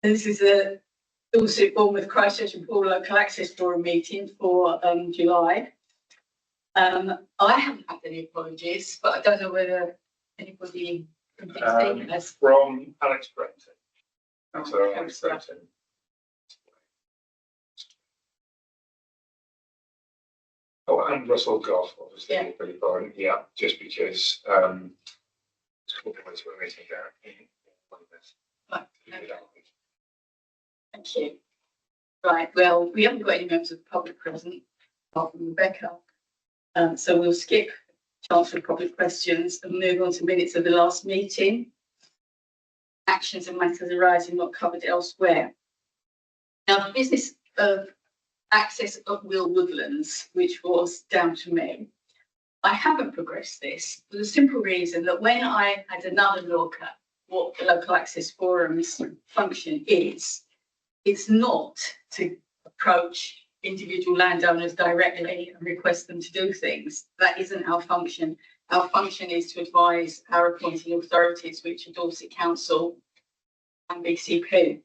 This is a Dorset, Bournemouth, Christchurch and Poole Local Access Forum meeting for July. I haven't had any apologies, but I don't know whether anybody has. From Alex Brenton. That's Alex Brenton. Oh, and Russell Goff, obviously, Yeah. pretty fine. Yeah, just because we're meeting down in Right, okay. Thank you. Right, well, we haven't got any members of the public present, apart from Rebecca. So we'll skip chance for public questions and move on to minutes of the last meeting. Actions and matters arising not covered elsewhere. Now, the business of access of Will Woodlands, which was down to me, I haven't progressed this for the simple reason that when I had another look at what the local access forum's function is, it's not to approach individual landowners directly and request them to do things. That isn't our function. Our function is to advise our appointing authorities, which are Dorset Council and BCP.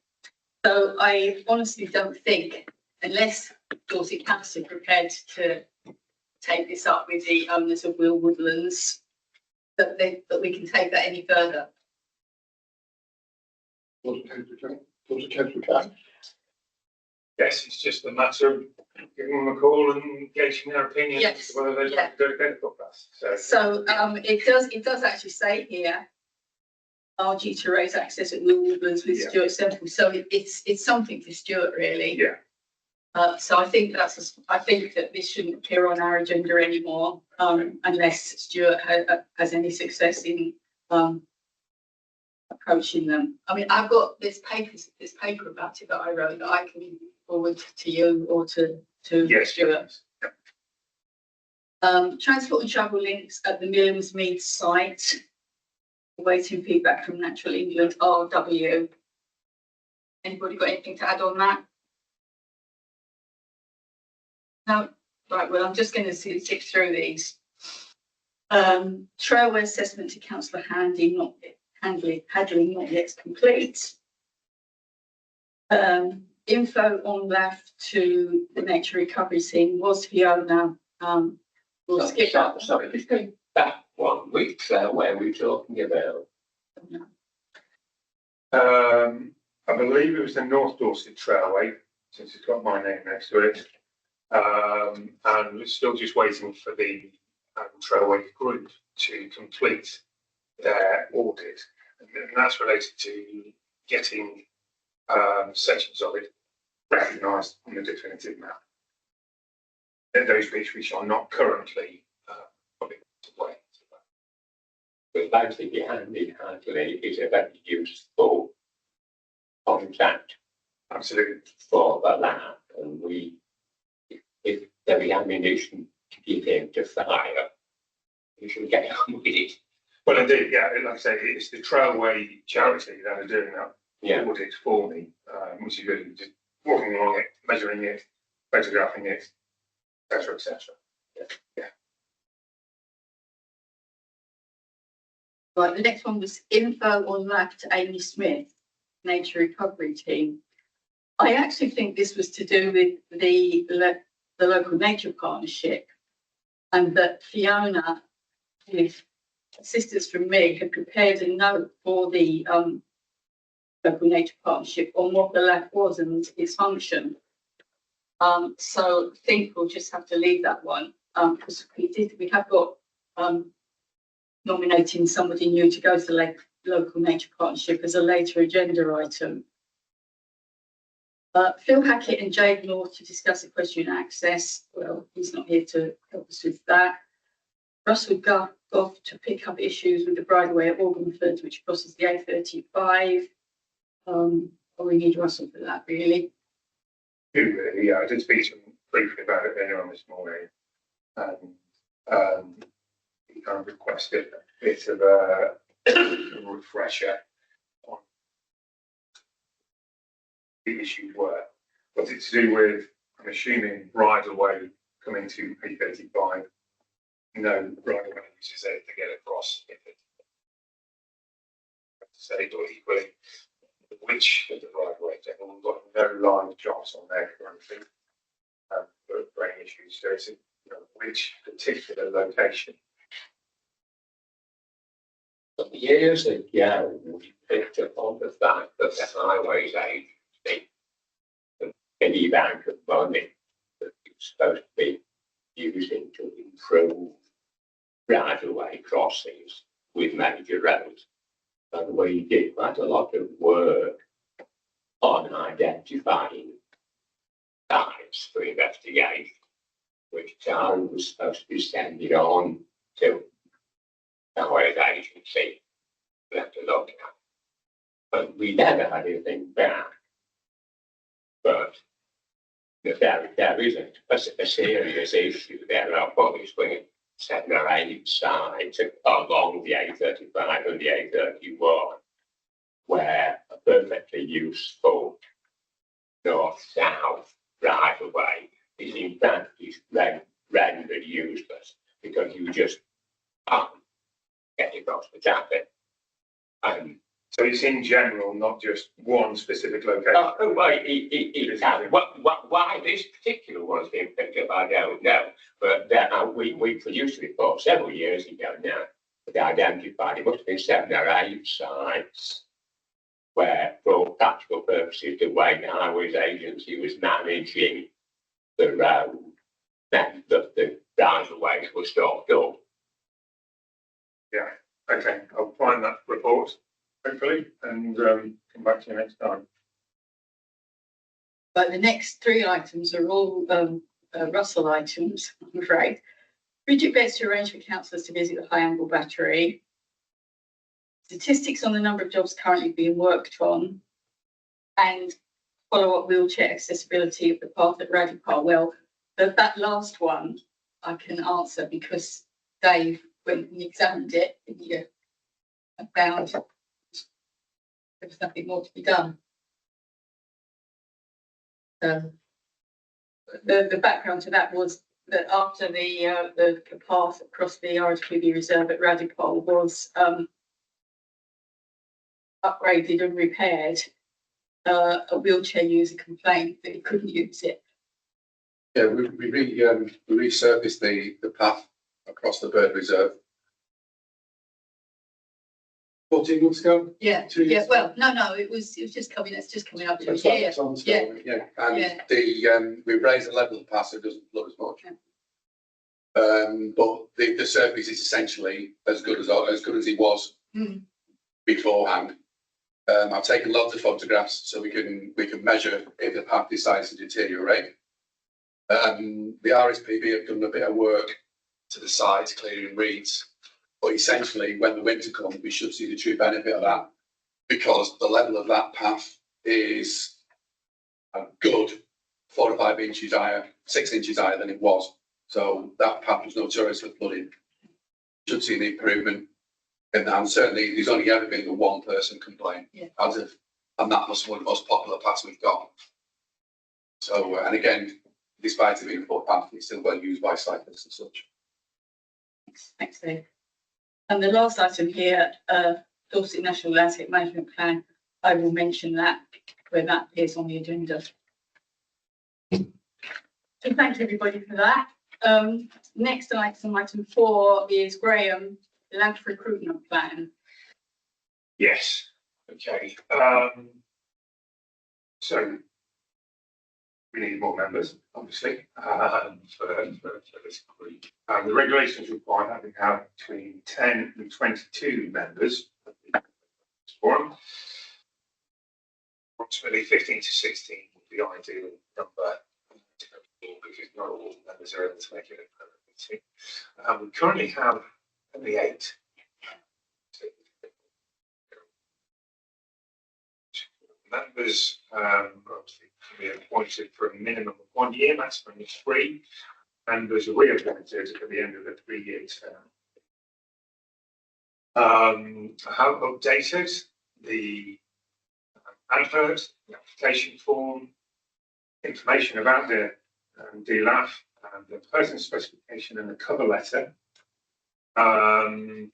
So I honestly don't think, unless Dorset Council are prepared to take this up with the owners of Will Woodlands, that we can take that any further. Yes, it's just a matter of giving them a call and gauging their opinion as to whether they'd like to go to benefit us. So it does actually say here, are due to raise access at Will Woodlands with Stuart Semple. So it's something for Stuart, really. Yeah. So I think that this shouldn't appear on our agenda anymore, unless Stuart has any success in approaching them. I mean, I've got this paper about it that I wrote that I can forward to you or to Stuart. Transport and travel links at the Millsmead site. Awaiting feedback from Natural England RW. Anybody got anything to add on that? No, right. Well, I'm just going to tick through these. Trailway assessment to Councillor Hadley not yet complete. Info on left to the nature recovery scene was Fiona. We'll skip that. Sorry, just going back 1 week. Where are we talking about? I believe it was the North Dorset Trailway, since it's got my name next to it. And we're still just waiting for the Trailway group to complete their audit. And that's related to getting sections of it recognised on the definitive map. And those bits which are not currently public way. But likely behind me, Hadley is a very useful contact. Absolutely. For the lab, and if there is ammunition to give him to fire, we should get on with it. Well, indeed, yeah. Like I say, it's the Trailway charity that are doing that audit for me, which is really just walking along it, measuring it, photographing it, etc., etc. Yeah. Right, the next one was info on lab to Amy Smith, nature recovery team. I actually think this was to do with the local nature partnership, and that Fiona, with assistance from me, had prepared a note for the local nature partnership on what the lab was and its function. So I think we'll just have to leave that one, because we have got nominating somebody new to go to the local nature partnership as a later agenda item. Phil Hackett and Jade North to discuss equestrian access. Well, he's not here to help us with that. Russell Goff to pick up issues with the bridleway at Organford, which crosses the A35. We need Russell for that, really. Yeah, I did speak to him briefly about it earlier on this morning, and he kind of requested a bit of a refresher on the issues were. Was it to do with, I'm assuming, bridleway coming to A35? No bridleway uses it to get across. Say, or equally, which of the bridleway Everyone's got no live jobs on there currently for any issues. So it's which particular location. Years ago, we picked up on the fact that the highways agency, the penny bank of money that it's supposed to be using to improve right-of-way crossings with major roads. And we did quite a lot of work on identifying sites for investigation, which Tara was supposed to be sending on to the highways agency for them to look at. But we never had anything back. But there isn't a serious issue there. I've always been 7 or 8 sites along the A35 and the A31 where a perfectly useful north-south right-of-way is in fact rendered useless because you just can't get across the traffic. So it's in general, not just one specific location. Why this particular one's been picked up, I don't know. But we produced a report several years ago now that identified it must have been 7 or 8 sites where, for all practical purposes, the way the highways agency was managing the road meant that the right-of-ways were stopped up. Yeah, okay, I'll find that report, hopefully, and come back to you next time. But the next 3 items are all Russell items, I'm afraid. Bridget begs to arrange for councillors to visit the High Angle Battery. Statistics on the number of jobs currently being worked on, and follow up wheelchair accessibility of the path at Radipole. Well, that last one I can answer because Dave, when he examined it, he found there was nothing more to be done. The background to that was that after the path across the RSPB reserve at Radipole was upgraded and repaired, a wheelchair user complained that he couldn't use it. Yeah, we resurfaced the path across the bird reserve 14 months ago. Yeah, 2 years. yeah. Well, no, it was just coming. It's just coming up to a It's year. on scale, yeah. And Yeah. we raised the level of the path so it doesn't flood as much. But the surface is essentially as good as it was beforehand. I've taken lots of photographs so we can measure if the path decides to deteriorate. The RSPB have done a bit of work to the sides, clearing reeds. But essentially, when the winter comes, we should see the true benefit of that because the level of that path is a good 4 or 5 inches higher, 6 inches higher than it was. So that path was notorious for flooding. Should see the improvement. And certainly, there's only ever been a 1 person complaint, and that was one of the most popular paths we've got. So, and again, despite it being a footpath, it's still well used by cyclists and such. Thanks, Dave. And the last item here, Dorset National Landscape Management Plan. I will mention that when that appears on the agenda. So thank you everybody for that. Next item 4 is Graham, the land recruitment plan. Yes, okay. So we need more members, obviously, for this group. The regulations require that we have between 10 and 22 members for this forum. Approximately 15 to 16 would be the ideal number, because not all members are able to make it a permanent meeting. We currently have only 8. Members obviously can be appointed for a minimum of 1 year, maximum is 3, and there's a reappointed at the end of the 3-year term. I have updated the advert, the application form, information about the DLAF, and the person specification and the cover letter. And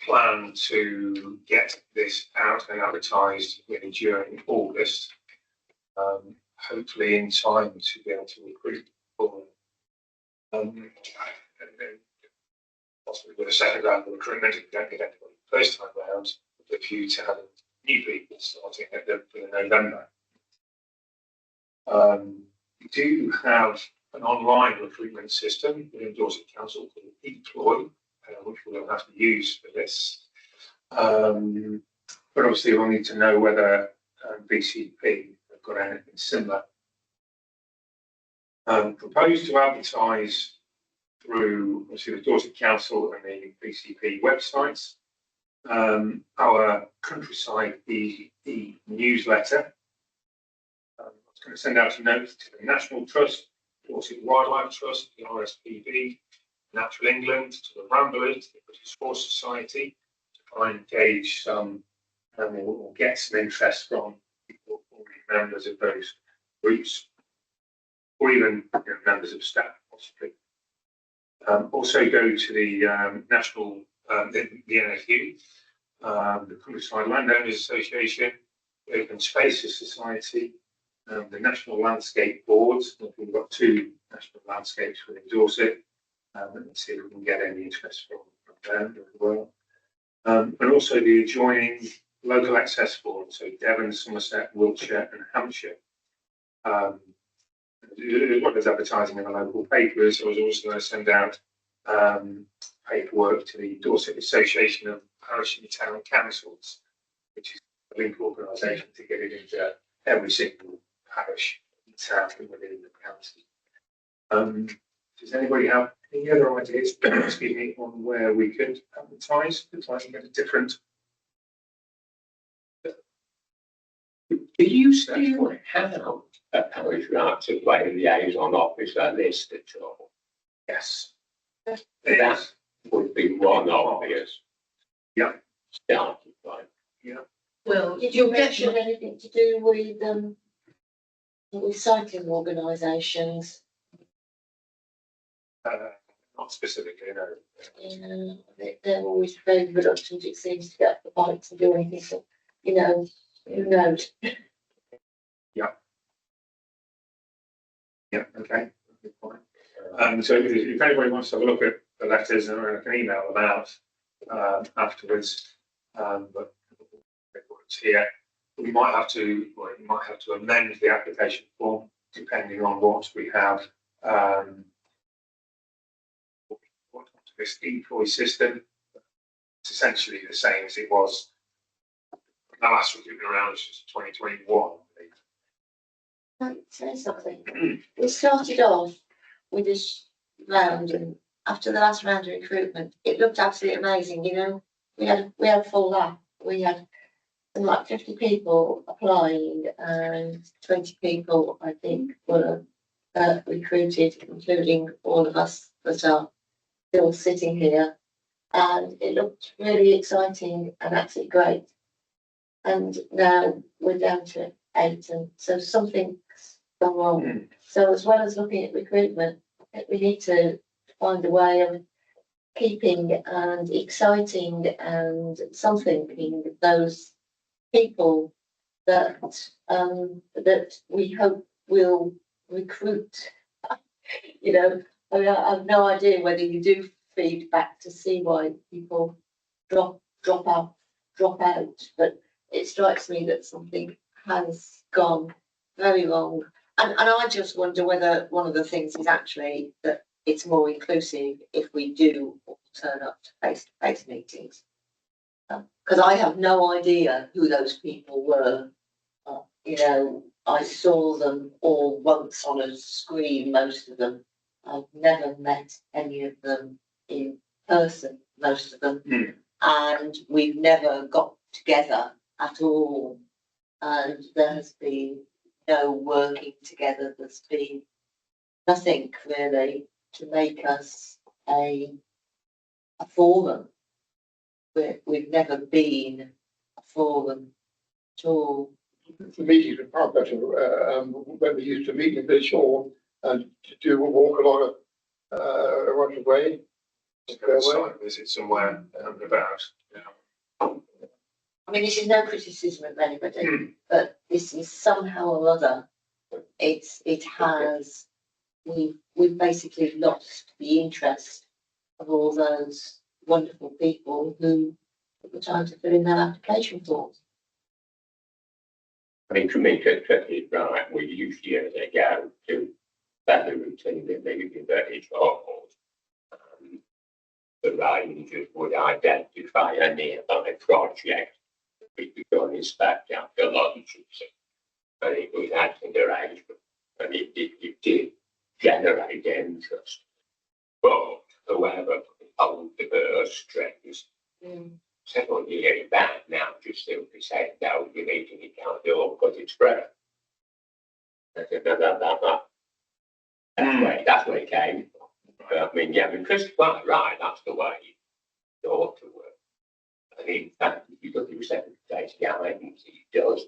plan to get this out and advertised really during August, hopefully in time to be able to recruit for and then possibly with a second round of recruitment if we don't get anybody the first time round, with a view to having new people starting at the November. We do have an online recruitment system within Dorset Council called Deploy, which we'll have to use for this. But obviously we'll need to know whether BCP have got anything similar. Proposed to advertise through obviously the Dorset Council and the BCP websites. Our countryside newsletter. I was going to send out a note to the National Trust, Dorset Wildlife Trust, the RSPB, Natural England, to the Ramblers, to the British Forest Society, to try and gauge some or get some interest from people already members of those groups, or even members of staff, possibly. Also go to the national, the NFU, the Countryside Landowners Association, the Open Spaces Society, the National Landscape Boards. We've got 2 national landscapes within Dorset. Let's see if we can get any interest from them as well. And also the adjoining local access boards, so Devon, Somerset, Wiltshire and Hampshire. What is advertising in the local papers. I was also going to send out paperwork to the Dorset Association of Parish and Town Councils, which is a link organisation to get it into every single parish and town within the county. Does anybody have any other ideas, excuse me, on where we could advertise to try and get a different? Do you still have a parish right of way liaison officer list at all? Yes. That would be one obvious. Yeah. Starting point. Yeah. Well, Did you mention anything to do with cycling organisations? Not specifically, no. They're always very reluctant, it seems, to get the bikes and do anything, so, who knows? Yeah, okay. Fine. So if anybody wants to have a look at the letters, and I can email them out afterwards, but it's here. We might have to, or you might have to amend the application form depending on what we have. This Deploy system, it's essentially the same as it was the last recruitment round, which was 2021. Can I say something? We started off with this round, and after the last round of recruitment, it looked absolutely amazing. We had a full lap. We had like 50 people applying, and 20 people, I think, were recruited, including all of us that are still sitting here, and it looked really exciting and absolutely great. And now we're down to 8, and so something's gone wrong. So as well as looking at recruitment, we need to find a way of keeping and exciting and something those people that that we hope will recruit. I have no idea whether you do feedback to see why people drop out, but it strikes me that something has gone very wrong. And I just wonder whether one of the things is actually that it's more inclusive if we do turn up to face-to-face meetings. Because I have no idea who those people were. I saw them all once on a screen, most of them. I've never met any of them in person, most of them. And we've never got together at all. And there has been no working together. There's been nothing really to make us a forum. We've never been a forum at all. The meetings were far better when we used to meet in Village Hall and to do a walk along a right of way. Just go on a site visit somewhere about. I mean, this is no criticism of anybody, but this is somehow or other, we've basically lost the interest of all those wonderful people who took the time to fill in that application form. I mean, to make it right, we usually as they go to that routine that they can very short. The rangers would identify a nearby project we could go and inspect after lunch. And it was acting arrangement, and it did generate interest. But however, old diverse strings, several years back now, just simply said, no, you meeting it can't do it because it's spread. I said, no. That's where it came from. I mean, yeah, Chris is quite right, that's the way it ought to work. And in fact, if you look at your secretary's guidance, he does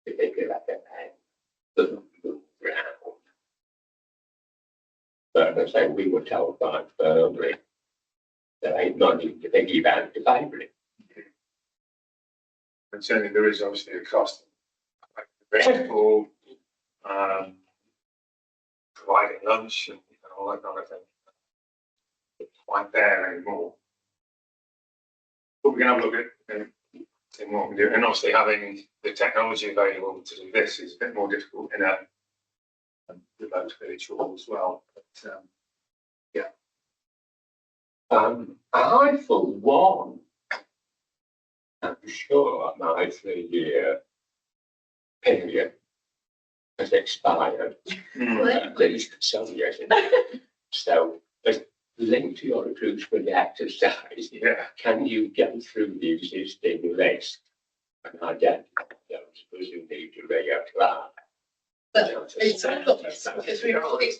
particularly recommend the move around. But as I say, we were told quite firmly that ain't money to piggyback to pay for it. And certainly there is obviously a cost for providing lunch and all that kind of thing. It's quite there anymore. But we can have a look at and see what we can do. And obviously having the technology available to do this is a bit more difficult in a remote village hall as well. But I, for one, am sure my 3-year period has expired. At least some years. So, linked to your recruits for the exercise, can you get through the existing list and identify those who need to reapply? But it's all got this, because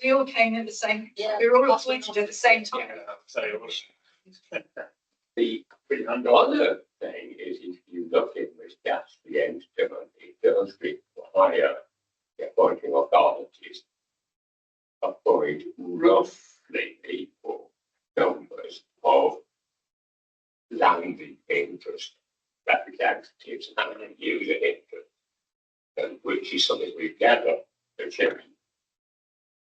we all came at the same, we were all appointed at the same time. The other thing is, if you look at this gas the instrument, it does require the appointing authorities appoint roughly equal numbers of landing interest representatives and user interest, and which is something we've never achieved.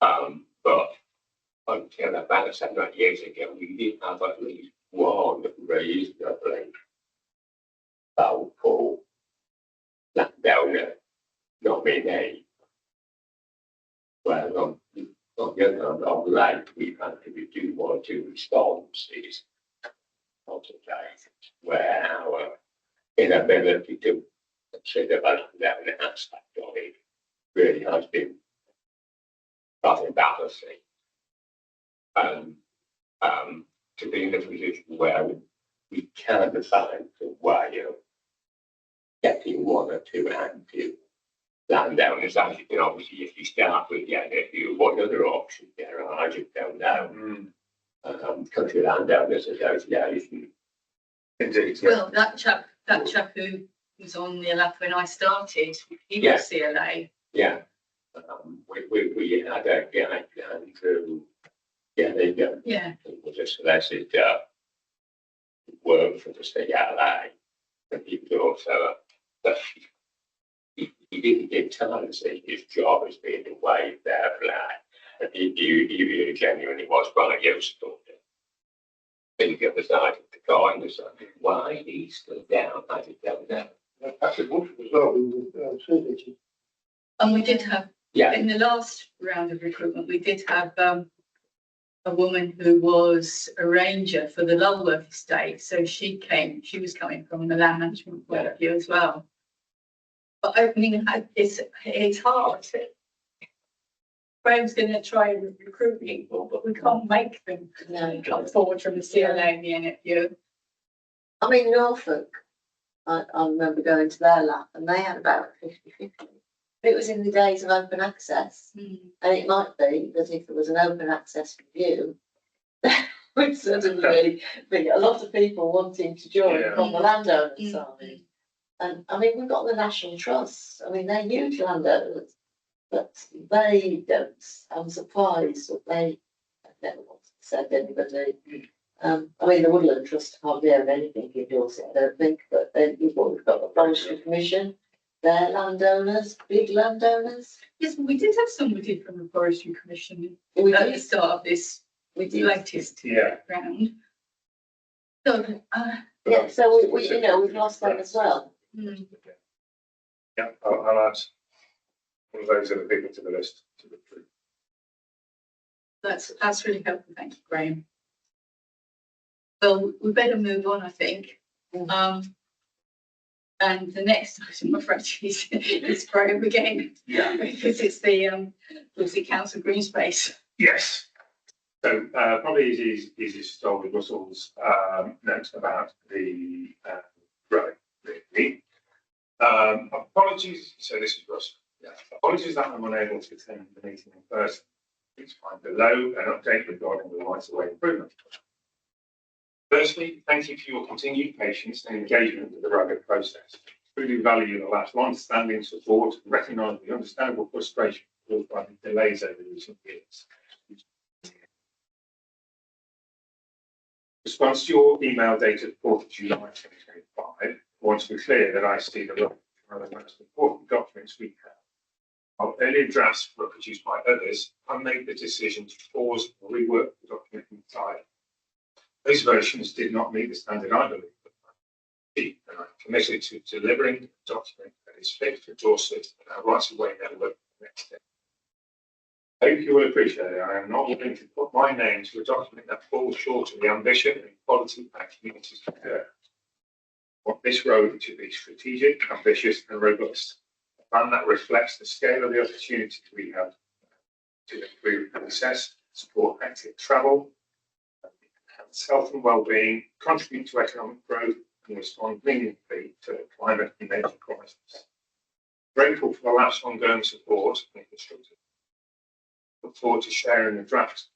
But until about 7 or 8 years ago, we did have at least one reasonably powerful landowner nominee. Well, on the other hand, right, we've had to do 1 or 2 responses, consultations, where our inability to consider the landowner aspect of it really has been rather embarrassing. To be in a position where we can find a way of getting 1 or 2 active landowners. As you can obviously, if you start with the NFU, what other options there are, I just don't know. Country Landowners Association. Indeed. Well, that chap who was on the LAP when I started, he was CLA. Yeah. We had a guy, Andrew. Yeah, there you go. Yeah. He was a solicitor, worked for the CLA, and he was also he didn't entirely see his job as being a wave their flag. And he genuinely was quite useful. Then the other side of the coin was like, why he stood down, I don't know. Patrick Woodford as well, who was surveyed. And we did have, in the last round of recruitment, we did have a woman who was a ranger for the Lulworth estate. So she was coming from the land management point of view as well. But opening, it's hard. Graham's going to try and recruit people, but we can't make them come forward from the CLA and the NFU. I mean, Norfolk, I remember going to their lap and they had about 50-50. It was in the days of open access, and it might be that if there was an open access review, there would suddenly be a lot of people wanting to join from the landowner side. And I mean, we've got the National Trust. I mean, they're huge landowners, but they don't. I'm surprised that they have never said anybody I mean, the Woodland Trust hardly own anything in Dorset, I don't think, but then we've got the Forestry Commission, they're landowners, big landowners. Yes, we did have somebody from the Forestry Commission We at the did, start of this we did. latest Yeah. round. So, Yeah, so we, you know, we've lost them as well. Yeah, I'll add one of those other people to the list. To the group. that's really helpful. Thank you, Graham. Well, we better move on, I think. And the next item, I'm afraid, is Graham again. Yeah. Because it's the Council Green Space. Yes. So probably easiest to start with Russell's note about the road. Really. Apologies. So this is Russell. Yeah. Apologies that I'm unable to attend the meeting in person. Please find below an update regarding the rights of way improvement. Firstly, thank you for your continued patience and engagement with the rugged process. Truly value the last long-standing support and recognise the understandable frustration caused by the delays over recent years. Response to your email dated 4th of July 2025, I want to be clear that I see the one of the most important documents we have. While earlier drafts were produced by others, I made the decision to pause and rework the document entirely. Those versions did not meet the standard I believe, and I'm committed to delivering a document that is fit for Dorset and our rights of way network next day. I hope you will appreciate it. I am not willing to put my name to a document that falls short of the ambition and quality our communities deserve. I want this road to be strategic, ambitious and robust. A plan that reflects the scale of the opportunities we have to improve access, support active travel, enhance health and well-being, contribute to economic growth and respond meaningfully to the climate and nature crisis. Grateful for the last ongoing support and constructive. Look forward to sharing the draft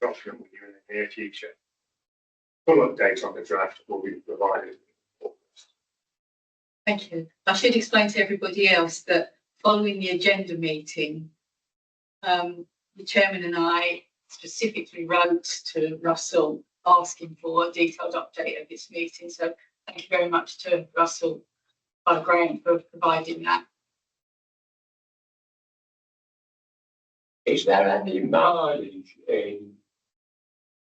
document with you in the near future. Full update on the draft will be provided in August. Thank you. I should explain to everybody else that following the agenda meeting, the chairman and I specifically wrote to Russell asking for a detailed update of this meeting. So thank you very much to Russell by Graham for providing that. Is there any mileage in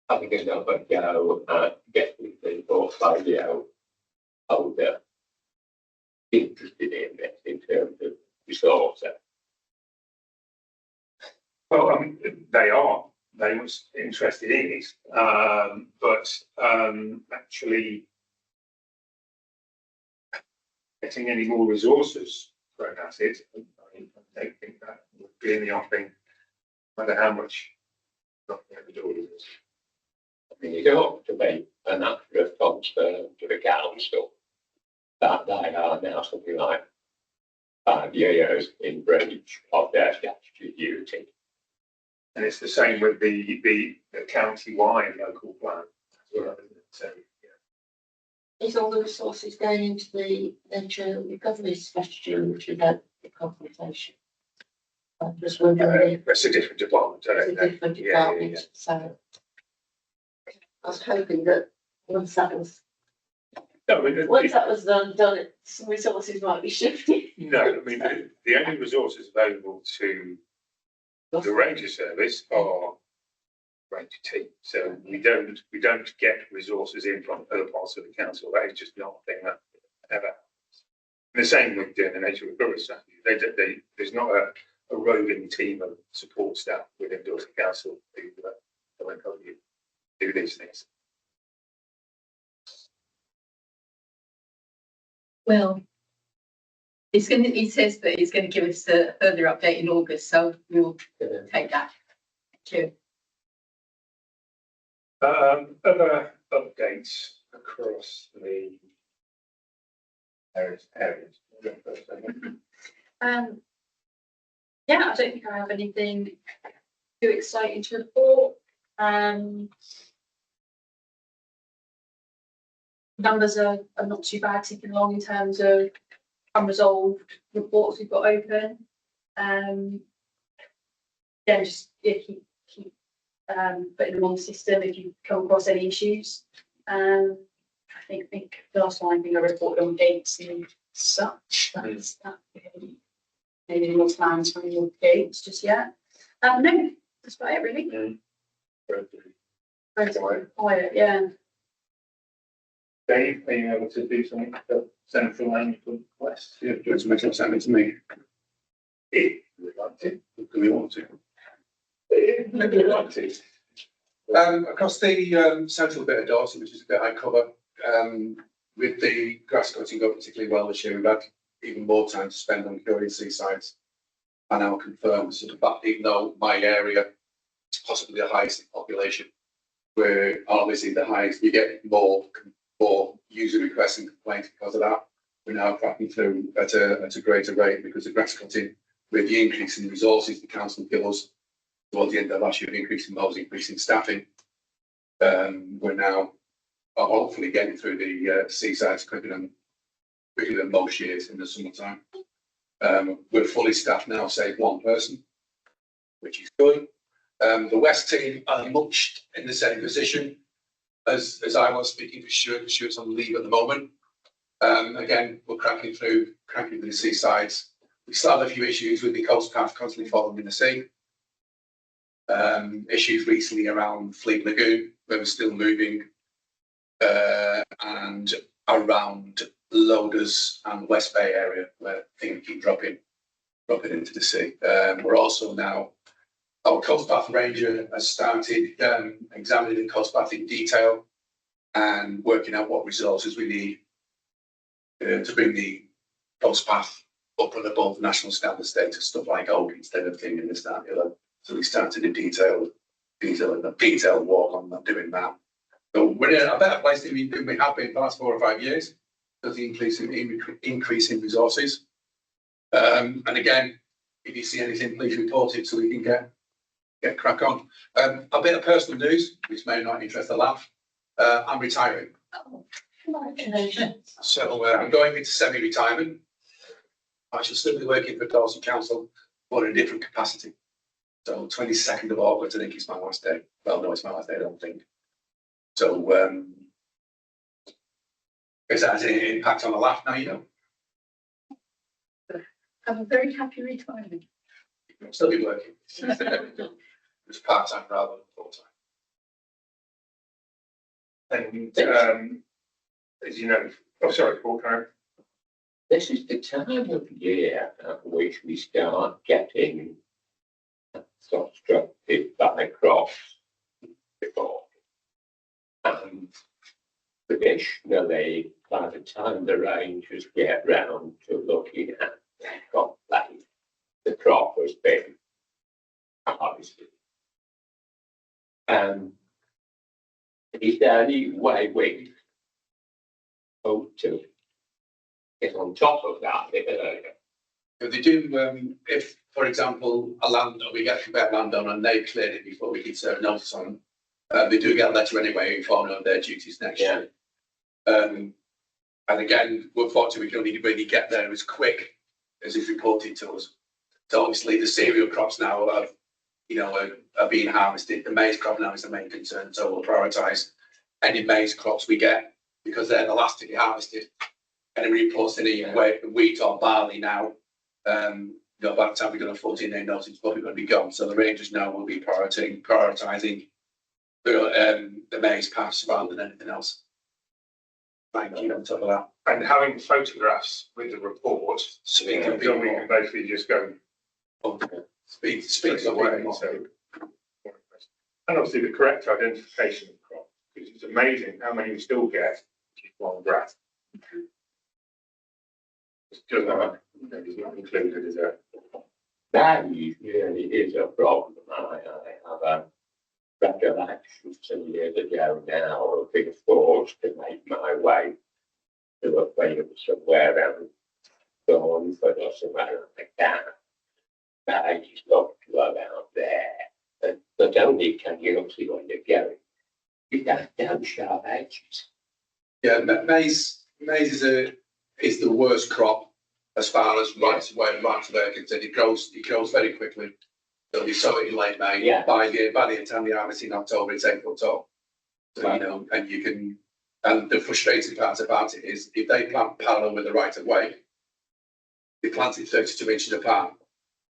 having another go at getting the portfolio holder interested in this in terms of resources? Well, I mean, they are very much interested in it, but actually getting any more resources thrown at it, I don't think that would be in the offing, no matter how much knocking at the door is. I mean, it ought to be an accurate transfer to the council that they are now something like 5 years in breach of their statutory duty. And it's the same with the county-wide local plan as well, isn't it? So, yeah. Is all the resources going into the nature recovery strategy, which we had the consultation? I'm just wondering if That's a different department, I it's don't a know. different Yeah, yeah, department, yeah. so. I was hoping that once that was No, I mean, done, some resources might be shifted. no, I mean, the only resources available to the ranger service are ranger team. So we don't get resources in from other parts of the council. That is just not a thing that ever happens. And the same with doing the nature recovery strategy. There's not a roving team of support staff within Dorset Council who will help you do these things. Well, it says that it's going to give us a further update in August, so we'll take that. Thank you. Other updates across the areas. Yeah, I don't think I have anything too exciting to report. Numbers are not too bad, ticking along in terms of unresolved reports we've got open. Keep putting them on the system if you come across any issues. I think last time I reported on gates and such, that's that really. Maybe any more plans for any more gates just yet. No, that's about it really. Very quiet, yeah. Dave, are you able to do something for Central Lane for West? Yeah, do it makes sense to me. If we'd like to. Do we want to? Maybe we'd like to. Across the central bit of Dorset, which is a bit I cover, with the grass cutting going particularly well this year, we've had even more time to spend on curing seasides. And I'll confirm sort of that, even though my area is possibly the highest in population, we're obviously the highest, we get more user requests and complaints because of that. We're now cracking through at a greater rate because the grass cutting, with the increase in resources the council give us towards the end of last year, increasing those, increasing staffing. We're now hopefully getting through the seasides quicker than most years in the summertime. We're fully staffed now, save one person, which is good. The West team are much in the same position as I was, speaking for Stuart. Stuart's on leave at the moment. Again, we're cracking through the seasides. We still have a few issues with the coast path constantly falling in the sea. Issues recently around Fleet Lagoon, where we're still moving, and around Loaders and West Bay area, where things keep dropping into the sea. We're also now, our coast path ranger has started examining the coast path in detail and working out what resources we need to bring the coast path up and above national standard status, stuff like oak instead of thing in this, that, the other. So we started a detailed walk on doing that. So we're in a better place than we have been the last 4 or 5 years because the increase in resources. And again, if you see anything, please report it so we can get crack on. A bit of personal news, which may not interest the laugh. I'm retiring. Oh, congratulations. So I'm going into semi-retirement. I shall still be working for Dorset Council, but in a different capacity. So 22nd of August, I think it's my last day. Well, no, it's my last day, I don't think. So, is that has any impact on the laugh now, you know? Have a very happy retirement. I'll still be working. It's part-time rather than full-time. And as you know, oh sorry, Paul, Karen. This is the time of year at which we start getting obstructed by crops before. And traditionally, by the time the rangers get round to looking at the crop plan, the crop has been harvested. Is there any way we hope to get on top of that a bit earlier? If they do, if, for example, we get from a landowner and they cleared it before we can serve notice on them, they do get a letter anyway informing of their duties next year. And again, we're fortunate we can only really get there as quick as it's reported to us. So obviously the cereal crops now are being harvested. The maize crop now is the main concern, so we'll prioritise any maize crops we get because they're the last to be harvested. Any reports any wheat or barley now, by the time we get a 14-day notice, it's probably going to be gone. So the rangers now will be prioritising the maize pass rather than anything else. Thank you on top of that. And having photographs with the report, So we can basically just go speak away. So, and obviously the correct identification of crop, because it's amazing how many you still get on grass. It's just not included, is it? That really is a problem. I have a recollection some years ago now of being forced to make my way to a field somewhere around Dorset or somewhere like that. But I just looked around there, but only can you see when you're going. You don't have sharp edges. Yeah, maize is the worst crop as far as right to where concerned. It grows very quickly. They'll be sowing in late May. Yeah. By the time the harvest in October, it's 8 foot tall. So, you know, and you can, and the frustrating part about it is if they plant parallel with the right of way, they plant it 32 inches apart,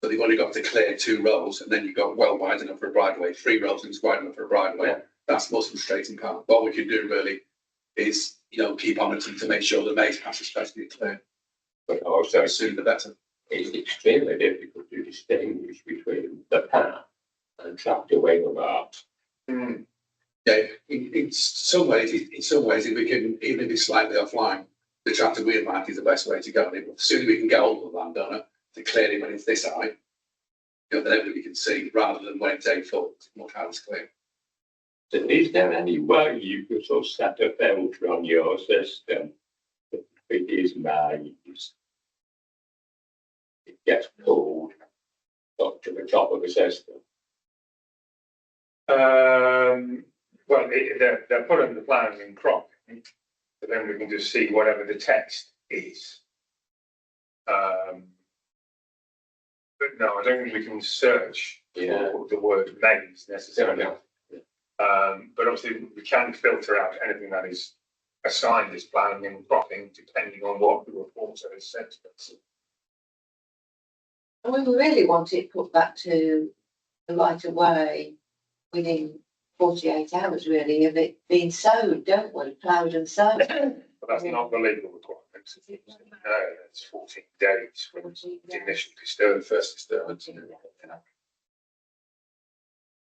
but they've only got to clear 2 rows, and then you've got well wide enough for a bridleway, 3 rows and it's wide enough for a bridleway. Yeah. That's the most frustrating part. What we can do really is, you know, keep on it to make sure the maize patch is especially clear. But also, The sooner the better. it's extremely difficult to distinguish between the path and tractor wing marks. Mm. Yeah, in some ways, if we can, even if it's slightly offline, the tractor wheel mark is the best way to go. And the sooner we can get hold of the landowner to clear it when it's this high, you know, then everybody can see, rather than when it's 8 foot, it's much harder to clear. So is there any way you could sort of set a filter on your system that if it is maize, it gets pulled up to the top of the system? Well, they're put on the plans in crop, but then we can just see whatever the text is. But no, I don't think we can search for the word maize necessarily. But obviously we can filter out anything that is assigned as planning and cropping, depending on what the reporter has said to us. And we really want it put back to the right of way within 48 hours, really, of it being sowed, don't we? Ploughed and sowed. But that's not the legal requirements. No, it's 14 days from the initial disturbance, first disturbance.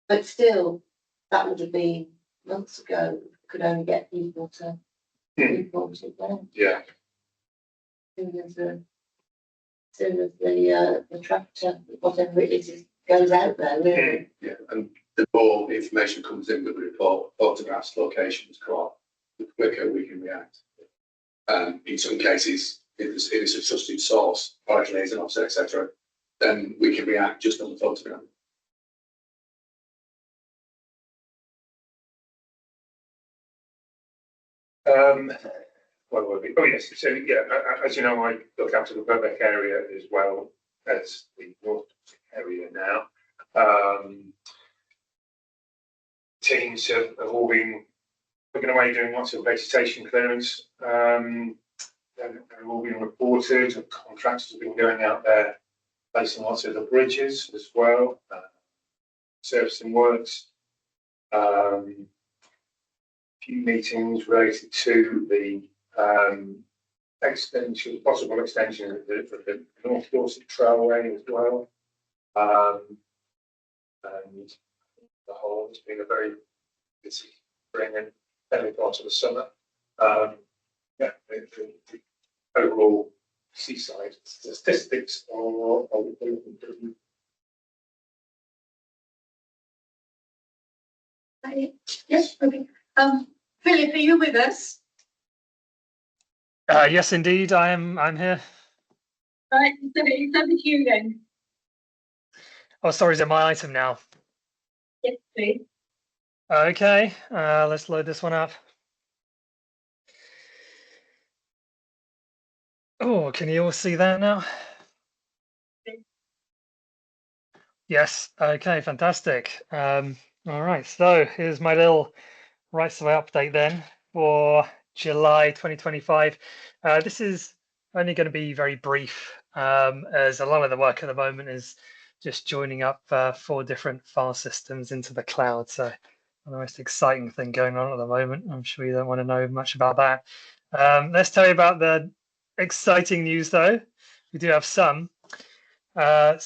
But still, that would have been months ago. Could only get people to report it then. Yeah. Soon as the tractor, whatever it is, goes out there, really. Yeah, and the more information comes in with the report, photographs, locations, crop, the quicker we can react. In some cases, if it's a trusted source, originator, offset, etc., then we can react just on the photograph. What will be? Oh yes. So yeah, as you know, I look after the Birkbeck area as well as the North area now. Teams have all been working away doing lots of vegetation clearance. They've all been reported. Contractors have been going out there, placing lots of the bridges as well, servicing works. Few meetings related to the possible extension of the North Dorset Trailway as well. And the whole has been a very busy spring and early part of the summer. Yeah, the overall seaside statistics are improving. Yes, okay. Philip, are you with us? Yes, indeed, I'm here. Right, so it's over to you then. Oh, sorry, is it my item now? Yes, please. Okay, let's load this one up. Oh, can you all see that now? Yes, okay, fantastic. All right, so here's my little rights of way update then for July 2025. This is only going to be very brief, as a lot of the work at the moment is just joining up 4 different file systems into the cloud. So the most exciting thing going on at the moment. I'm sure you don't want to know much about that. Let's tell you about the exciting news though. We do have some. We'll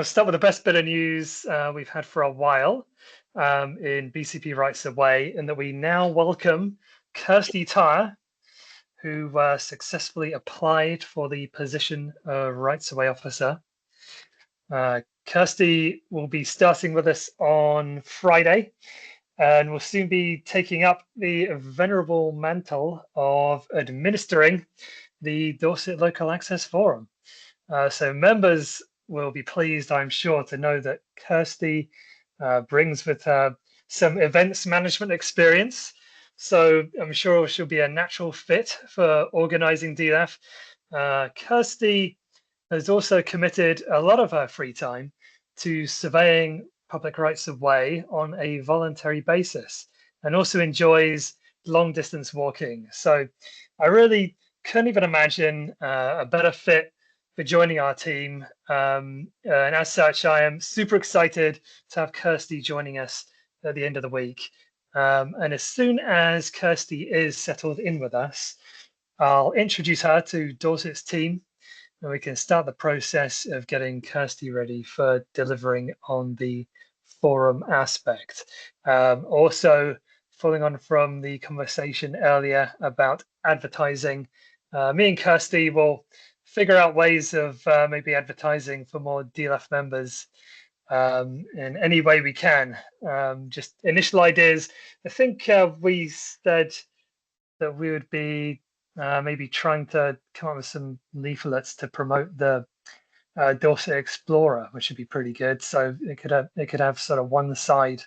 start with the best bit of news we've had for a while in BCP Rights of Way, and that we now welcome Kirsty Tyre, who successfully applied for the position of Rights of Way Officer. Kirsty will be starting with us on Friday and will soon be taking up the venerable mantle of administering the Dorset Local Access Forum. So members will be pleased, I'm sure, to know that Kirsty brings with her some events management experience. So I'm sure she'll be a natural fit for organising DLAF. Kirsty has also committed a lot of her free time to surveying public rights of way on a voluntary basis, and also enjoys long distance walking. So I really couldn't even imagine a better fit for joining our team. And as such, I am super excited to have Kirsty joining us at the end of the week. And as soon as Kirsty is settled in with us, I'll introduce her to Dorset's team, and we can start the process of getting Kirsty ready for delivering on the forum aspect. Also, following on from the conversation earlier about advertising, me and Kirsty will figure out ways of maybe advertising for more DLF members in any way we can. Just initial ideas. I think we said that we would be maybe trying to come up with some leaflets to promote the Dorset Explorer, which would be pretty good. So it could have sort of one side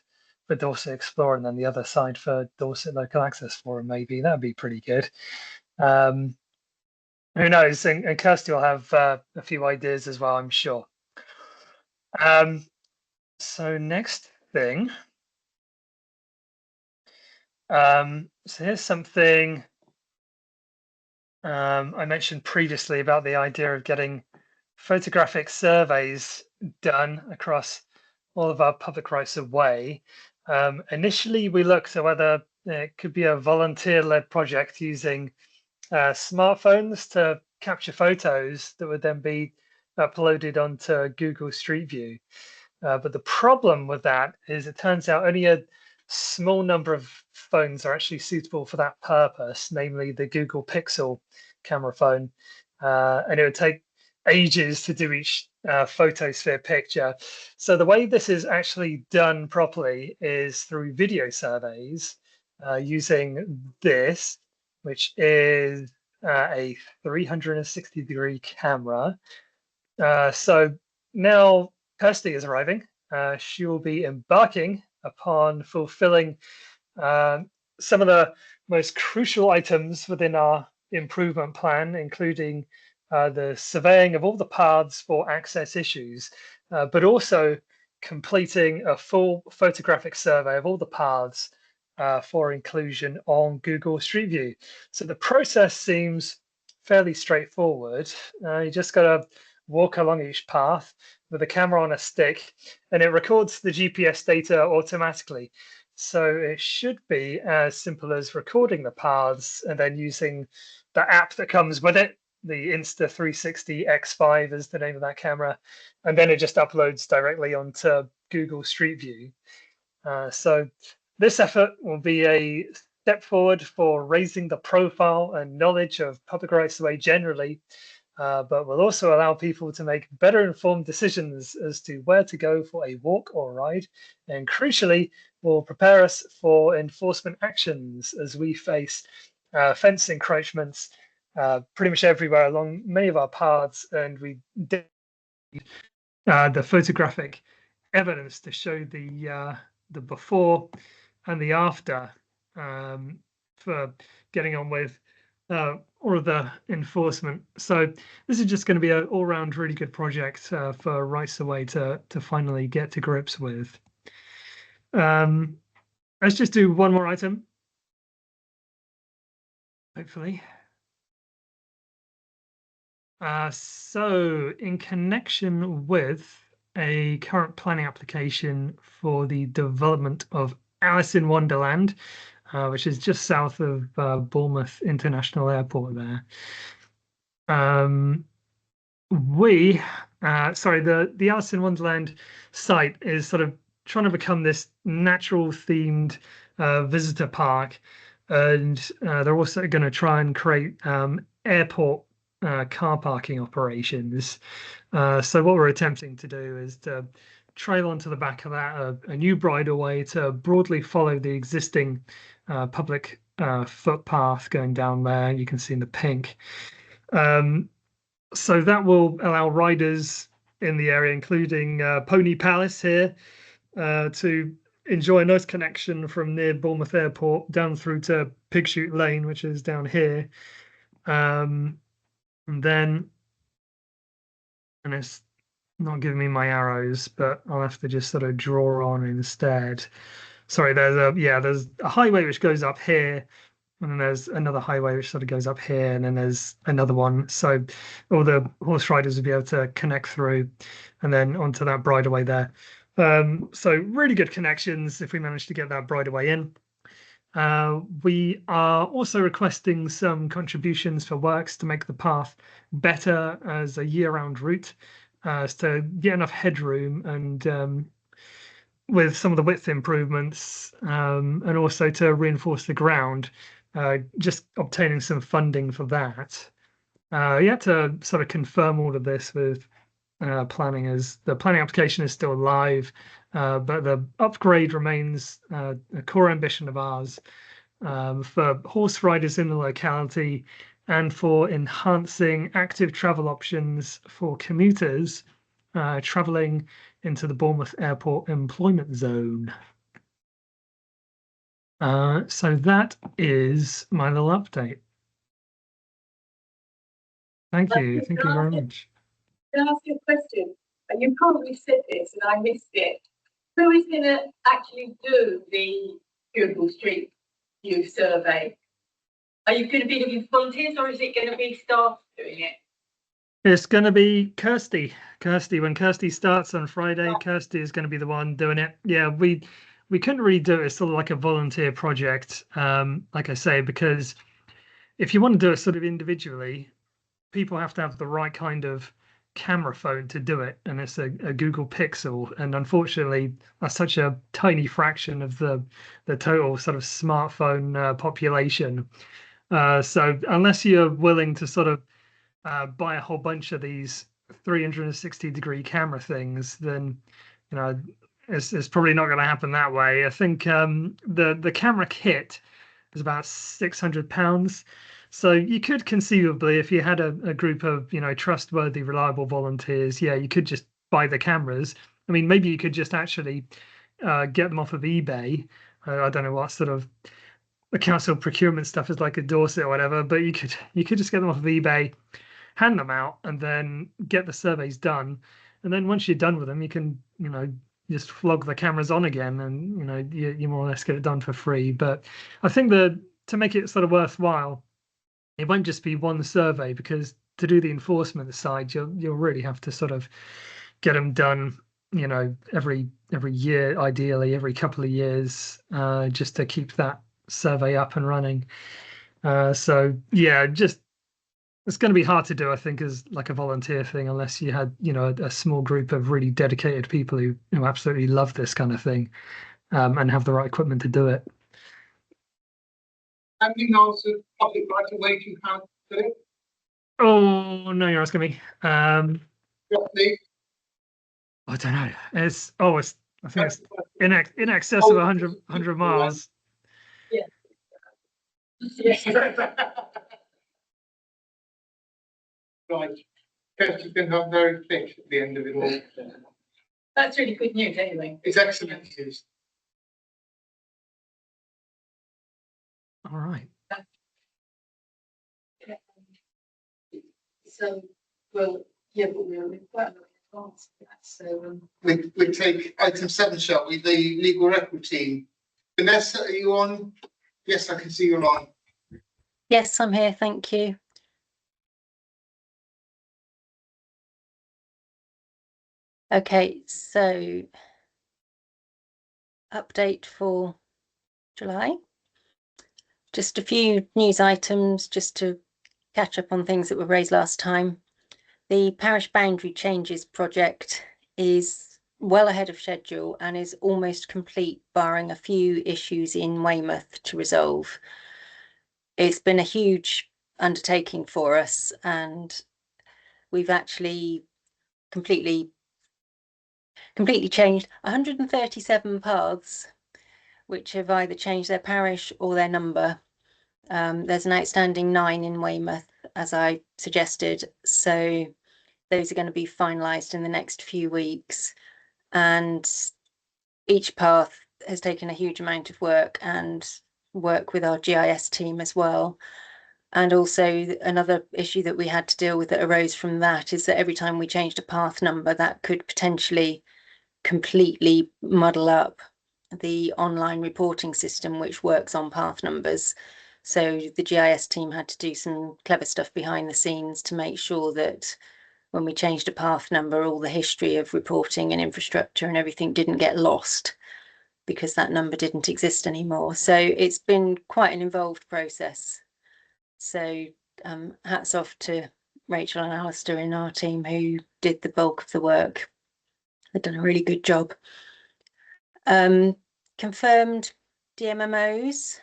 for Dorset Explorer and then the other side for Dorset Local Access Forum. Maybe that'd be pretty good. Who knows? And Kirsty will have a few ideas as well, I'm sure. So next thing. So here's something I mentioned previously about the idea of getting photographic surveys done across all of our public rights of way. Initially, we looked at whether it could be a volunteer-led project using smartphones to capture photos that would then be uploaded onto Google Street View. But the problem with that is it turns out only a small number of phones are actually suitable for that purpose, namely the Google Pixel camera phone. And it would take ages to do each photosphere picture. So the way this is actually done properly is through video surveys using this, which is a 360-degree camera. So now Kirsty is arriving. She will be embarking upon fulfilling some of the most crucial items within our improvement plan, including the surveying of all the paths for access issues, but also completing a full photographic survey of all the paths for inclusion on Google Street View. So the process seems fairly straightforward. You just got to walk along each path with a camera on a stick, and it records the GPS data automatically. So it should be as simple as recording the paths and then using the app that comes with it. The Insta360 X5 is the name of that camera, and then it just uploads directly onto Google Street View. So this effort will be a step forward for raising the profile and knowledge of public rights of way generally, but will also allow people to make better informed decisions as to where to go for a walk or ride, and crucially will prepare us for enforcement actions as we face fence encroachments pretty much everywhere along many of our paths, and we did the photographic evidence to show the before and the after for getting on with all of the enforcement. So this is just going to be an all-round really good project for Rights Away to finally get to grips with. Let's just do one more item, hopefully. So in connection with a current planning application for the development of Alice in Wonderland, which is just south of Bournemouth International Airport there. The Alice in Wonderland site is sort of trying to become this natural themed visitor park, and they're also going to try and create airport car parking operations. So what we're attempting to do is to trail onto the back of that a new bridleway to broadly follow the existing public footpath going down there. You can see in the pink. So that will allow riders in the area, including Pony Palace here, to enjoy a nice connection from near Bournemouth Airport down through to Pigshoot Lane, which is down here. And then and it's not giving me my arrows, but I'll have to just sort of draw on instead. Sorry, there's a highway which goes up here, and then there's another highway which sort of goes up here, and then there's another one. So all the horse riders will be able to connect through, and then onto that bridleway there. So really good connections if we manage to get that bridleway in. We are also requesting some contributions for works to make the path better as a year-round route, to get enough headroom and with some of the width improvements, and also to reinforce the ground, just obtaining some funding for that. You have to sort of confirm all of this with planning, as the planning application is still live, but the upgrade remains a core ambition of ours, for horse riders in the locality and for enhancing active travel options for commuters travelling into the Bournemouth Airport employment zone. So that is my little update. Thank you. Thank you very much. Can I ask you a question? And you probably said this and I missed it. Who is going to actually do the Google Street View survey? Are you going to be looking for volunteers, or is it going to be staff doing it? It's going to be Kirsty. When Kirsty starts on Friday, Kirsty is going to be the one doing it. Yeah, we couldn't really do it. It's sort of like a volunteer project, like I say, because if you want to do it sort of individually, people have to have the right kind of camera phone to do it, and it's a Google Pixel, and unfortunately that's such a tiny fraction of the total sort of smartphone population. So unless you're willing to sort of buy a whole bunch of these 360-degree camera things, then it's probably not going to happen that way. I think the camera kit is about £600. So you could conceivably, if you had a group of trustworthy, reliable volunteers, yeah, you could just buy the cameras. I mean, maybe you could just actually get them off of eBay. I don't know what sort of the council procurement stuff is like at Dorset or whatever, but you could just get them off of eBay, hand them out, and then get the surveys done. And then once you're done with them, you can just flog the cameras on again, and you more or less get it done for free. But I think that to make it sort of worthwhile, it won't just be one survey, because to do the enforcement side, you'll really have to sort of get them done, every year, ideally every couple of years, just to keep that survey up and running. So yeah, just it's going to be hard to do, I think, as like a volunteer thing, unless you had a small group of really dedicated people who absolutely love this kind of thing, and have the right equipment to do it. How many miles of public right of way do you have today? Oh no, you're asking me. Roughly? I don't know. I think it's in excess of 100 miles. Yes. Right. Kirsty can have very thick at the end of it all. That's really good news anyway. It's excellent news. All right. So, well, yeah, but we're in quite a lot in advance of that. So, We take item 7, shall we? The legal record team. Vanessa, are you on? Yes, I can see you're on. Yes, I'm here, thank you. Okay, so update for July. Just a few news items just to catch up on things that were raised last time. The parish boundary changes project is well ahead of schedule and is almost complete, barring a few issues in Weymouth to resolve. It's been a huge undertaking for us, and we've actually completely changed 137 paths, which have either changed their parish or their number. There's an outstanding 9 in Weymouth, as I suggested, so those are going to be finalised in the next few weeks, and each path has taken a huge amount of work and work with our GIS team as well. And also another issue that we had to deal with that arose from that is that every time we changed a path number, that could potentially completely muddle up the online reporting system, which works on path numbers. So the GIS team had to do some clever stuff behind the scenes to make sure that when we changed a path number, all the history of reporting and infrastructure and everything didn't get lost because that number didn't exist anymore. So it's been quite an involved process. So hats off to Rachel and Alistair in our team who did the bulk of the work. They've done a really good job. Confirmed DMMOs.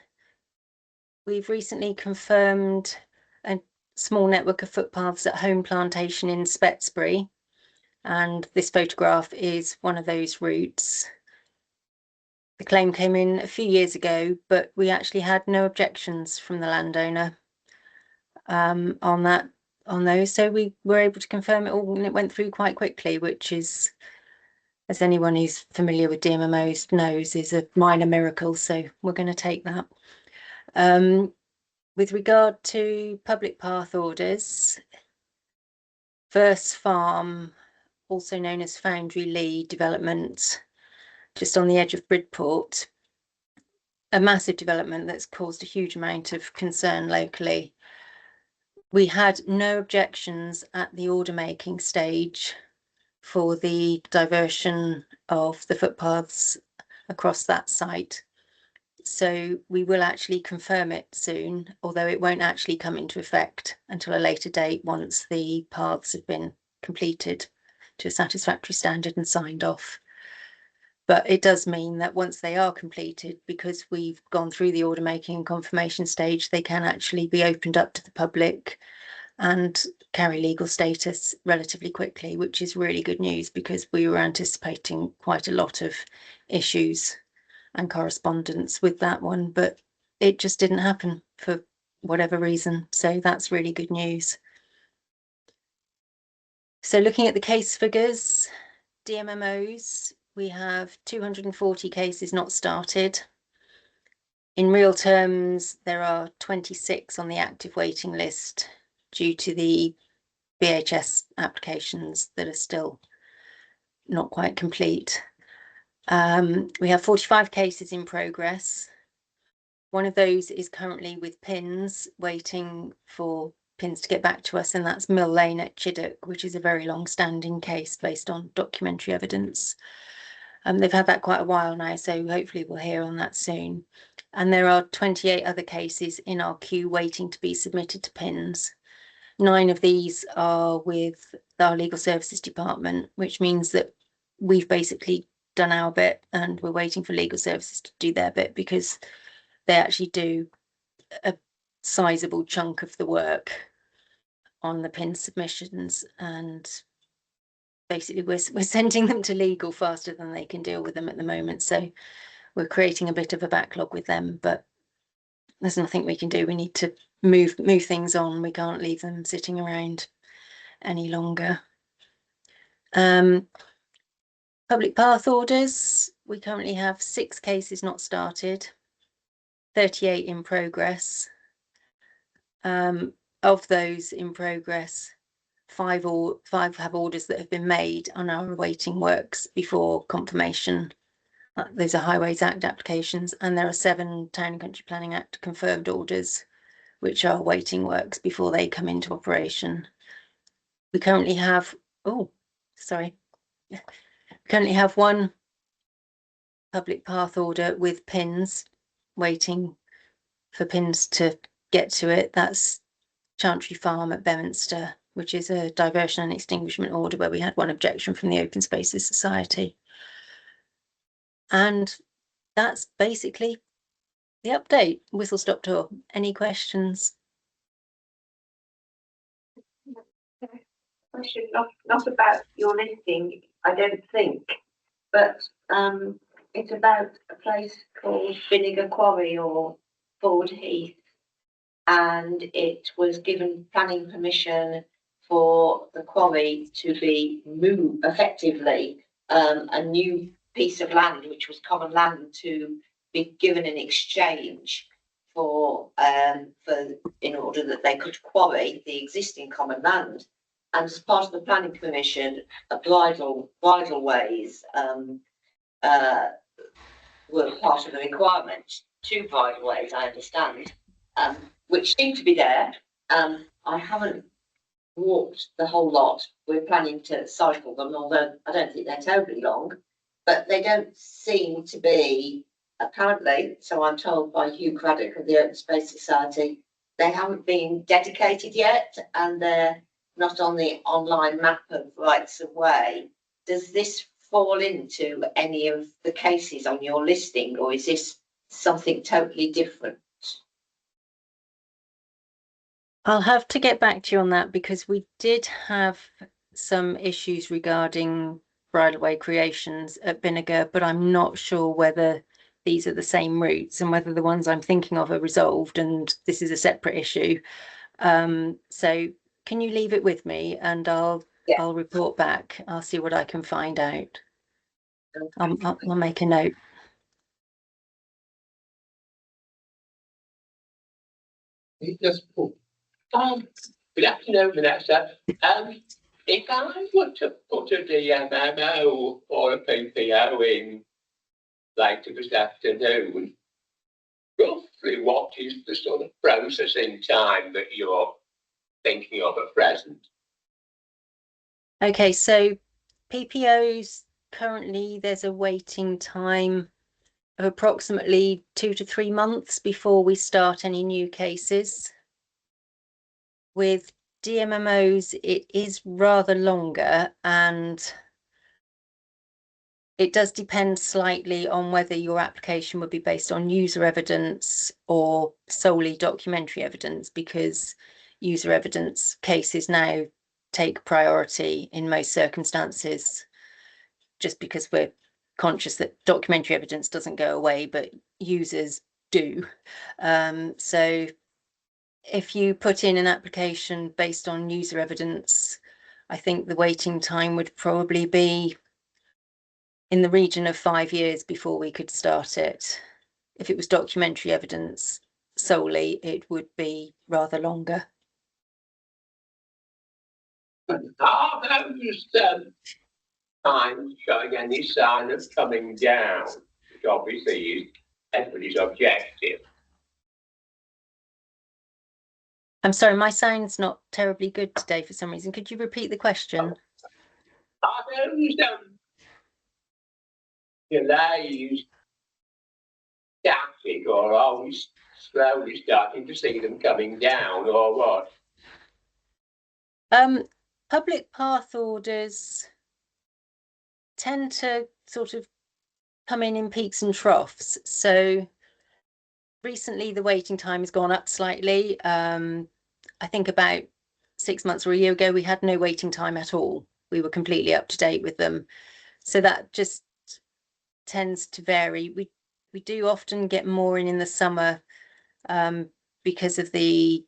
We've recently confirmed a small network of footpaths at Home Plantation in Spetsbury, and this photograph is one of those routes. The claim came in a few years ago, but we actually had no objections from the landowner on those, so we were able to confirm it all, and it went through quite quickly, which is, as anyone who's familiar with DMMOs knows, is a minor miracle. So we're going to take that. With regard to public path orders, Verse Farm, also known as Foundry Lee development, just on the edge of Bridport, a massive development that's caused a huge amount of concern locally. We had no objections at the order making stage for the diversion of the footpaths across that site. So we will actually confirm it soon, although it won't actually come into effect until a later date once the paths have been completed to a satisfactory standard and signed off. But it does mean that once they are completed, because we've gone through the order making and confirmation stage, they can actually be opened up to the public and carry legal status relatively quickly, which is really good news because we were anticipating quite a lot of issues and correspondence with that one, but it just didn't happen for whatever reason. So that's really good news. So looking at the case figures, DMMOs, we have 240 cases not started. In real terms, there are 26 on the active waiting list due to the BHS applications that are still not quite complete. We have 45 cases in progress. One of those is currently with PINS, waiting for PINS to get back to us, and that's Mill Lane at Chiddock, which is a very long-standing case based on documentary evidence. They've had that quite a while now, so hopefully we'll hear on that soon. And there are 28 other cases in our queue waiting to be submitted to PINS. 9 of these are with our legal services department, which means that we've basically done our bit and we're waiting for legal services to do their bit, because they actually do a sizable chunk of the work on the PIN submissions, and basically we're sending them to legal faster than they can deal with them at the moment. So we're creating a bit of a backlog with them, but there's nothing we can do. We need to move things on. We can't leave them sitting around any longer. Public path orders, we currently have 6 cases not started, 38 in progress. Of those in progress, 5 have orders that have been made and are awaiting works before confirmation. Those are Highways Act applications, and there are 7 Town and Country Planning Act confirmed orders which are awaiting works before they come into operation. We currently have, currently have 1 public path order with PINS, waiting for PINS to get to it. That's Chantry Farm at Beminster, which is a diversion and extinguishment order where we had 1 objection from the Open Spaces Society. And that's basically the update. Whistle stop tour. Any questions? Question not about your listing, I don't think, but it's about a place called Vinegar Quarry or Ford Heath, and it was given planning permission for the quarry to be moved effectively, a new piece of land which was common land to be given in exchange in order that they could quarry the existing common land. And as part of the planning permission, bridle ways were part of the requirement. 2 bridle ways, I understand, which seem to be there. I haven't walked the whole lot. We're planning to cycle them, although I don't think they're terribly long, but they don't seem to be, apparently, so I'm told by Hugh Craddock of the Open Space Society, they haven't been dedicated yet and they're not on the online map of rights of way. Does this fall into any of the cases on your listing, or is this something totally different? I'll have to get back to you on that because we did have some issues regarding bridleway creations at Vinegar, but I'm not sure whether these are the same routes and whether the ones I'm thinking of are resolved and this is a separate issue. So can you leave it with me and I'll report back. I'll see what I can find out. I'll make a note. Yes. Good afternoon, Vanessa. If I were to put a DMMO or a PPO in later this afternoon, roughly what is the sort of processing time that you're thinking of at present? Okay, so PPOs currently there's a waiting time of approximately 2 to 3 months before we start any new cases. With DMMOs, it is rather longer and it does depend slightly on whether your application would be based on user evidence or solely documentary evidence, because user evidence cases now take priority in most circumstances, just because we're conscious that documentary evidence doesn't go away, but users do. So if you put in an application based on user evidence, I think the waiting time would probably be in the region of 5 years before we could start it. If it was documentary evidence solely, it would be rather longer. Are those times showing any sign of coming down, which obviously is everybody's objective? I'm sorry, my sound's not terribly good today for some reason. Could you repeat the question? Are those delays static, or are we slowly starting to see them coming down, or what? Public path orders tend to sort of come in peaks and troughs. So recently the waiting time has gone up slightly. I think about 6 months or a year ago, we had no waiting time at all. We were completely up to date with them. So that just tends to vary. We do often get more in the summer because of the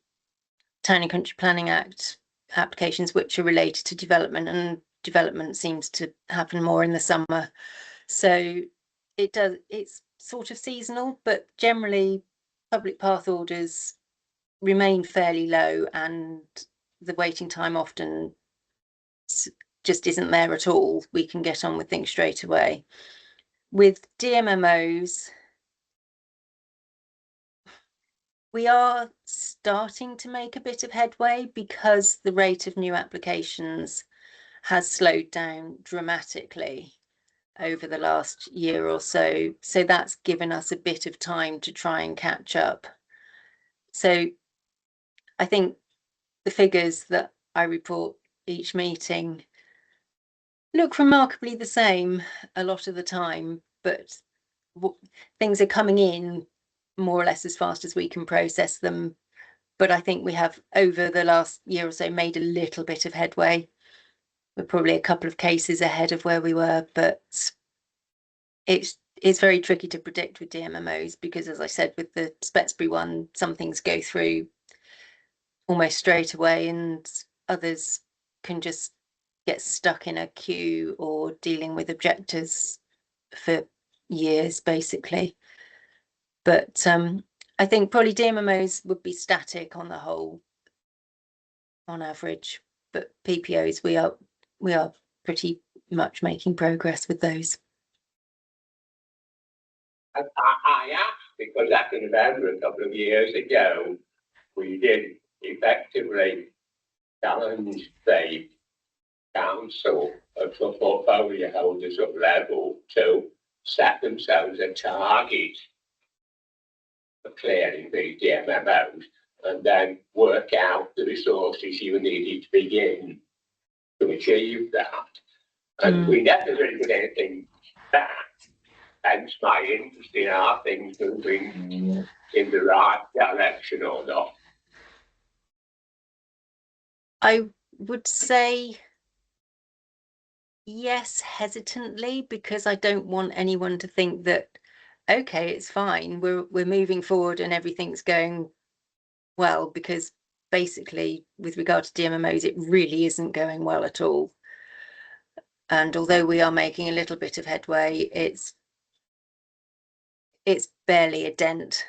Town and Country Planning Act applications, which are related to development, and development seems to happen more in the summer. So it's sort of seasonal, but generally public path orders remain fairly low and the waiting time often just isn't there at all. We can get on with things straight away. With DMMOs, we are starting to make a bit of headway because the rate of new applications has slowed down dramatically over the last year or so. So that's given us a bit of time to try and catch up. So I think the figures that I report each meeting look remarkably the same a lot of the time, but things are coming in more or less as fast as we can process them. But I think we have, over the last year or so, made a little bit of headway. We're probably a couple of cases ahead of where we were, but it's very tricky to predict with DMMOs because, as I said, with the Spetsbury one, some things go through almost straight away and others can just get stuck in a queue or dealing with objectors for years, basically. But I think probably DMMOs would be static on the whole, on average, but PPOs we are pretty much making progress with those. I asked because I can remember a couple of years ago, we did effectively challenge the council for portfolio holders of level to set themselves a target for clearing the DMMOs and then work out the resources you needed to begin to achieve that. And we never really did anything back. Hence my interest in are things moving in the right direction or not. I would say yes, hesitantly, because I don't want anyone to think that, okay, it's fine, we're moving forward and everything's going well, because basically with regard to DMMOs, it really isn't going well at all. And although we are making a little bit of headway, it's barely a dent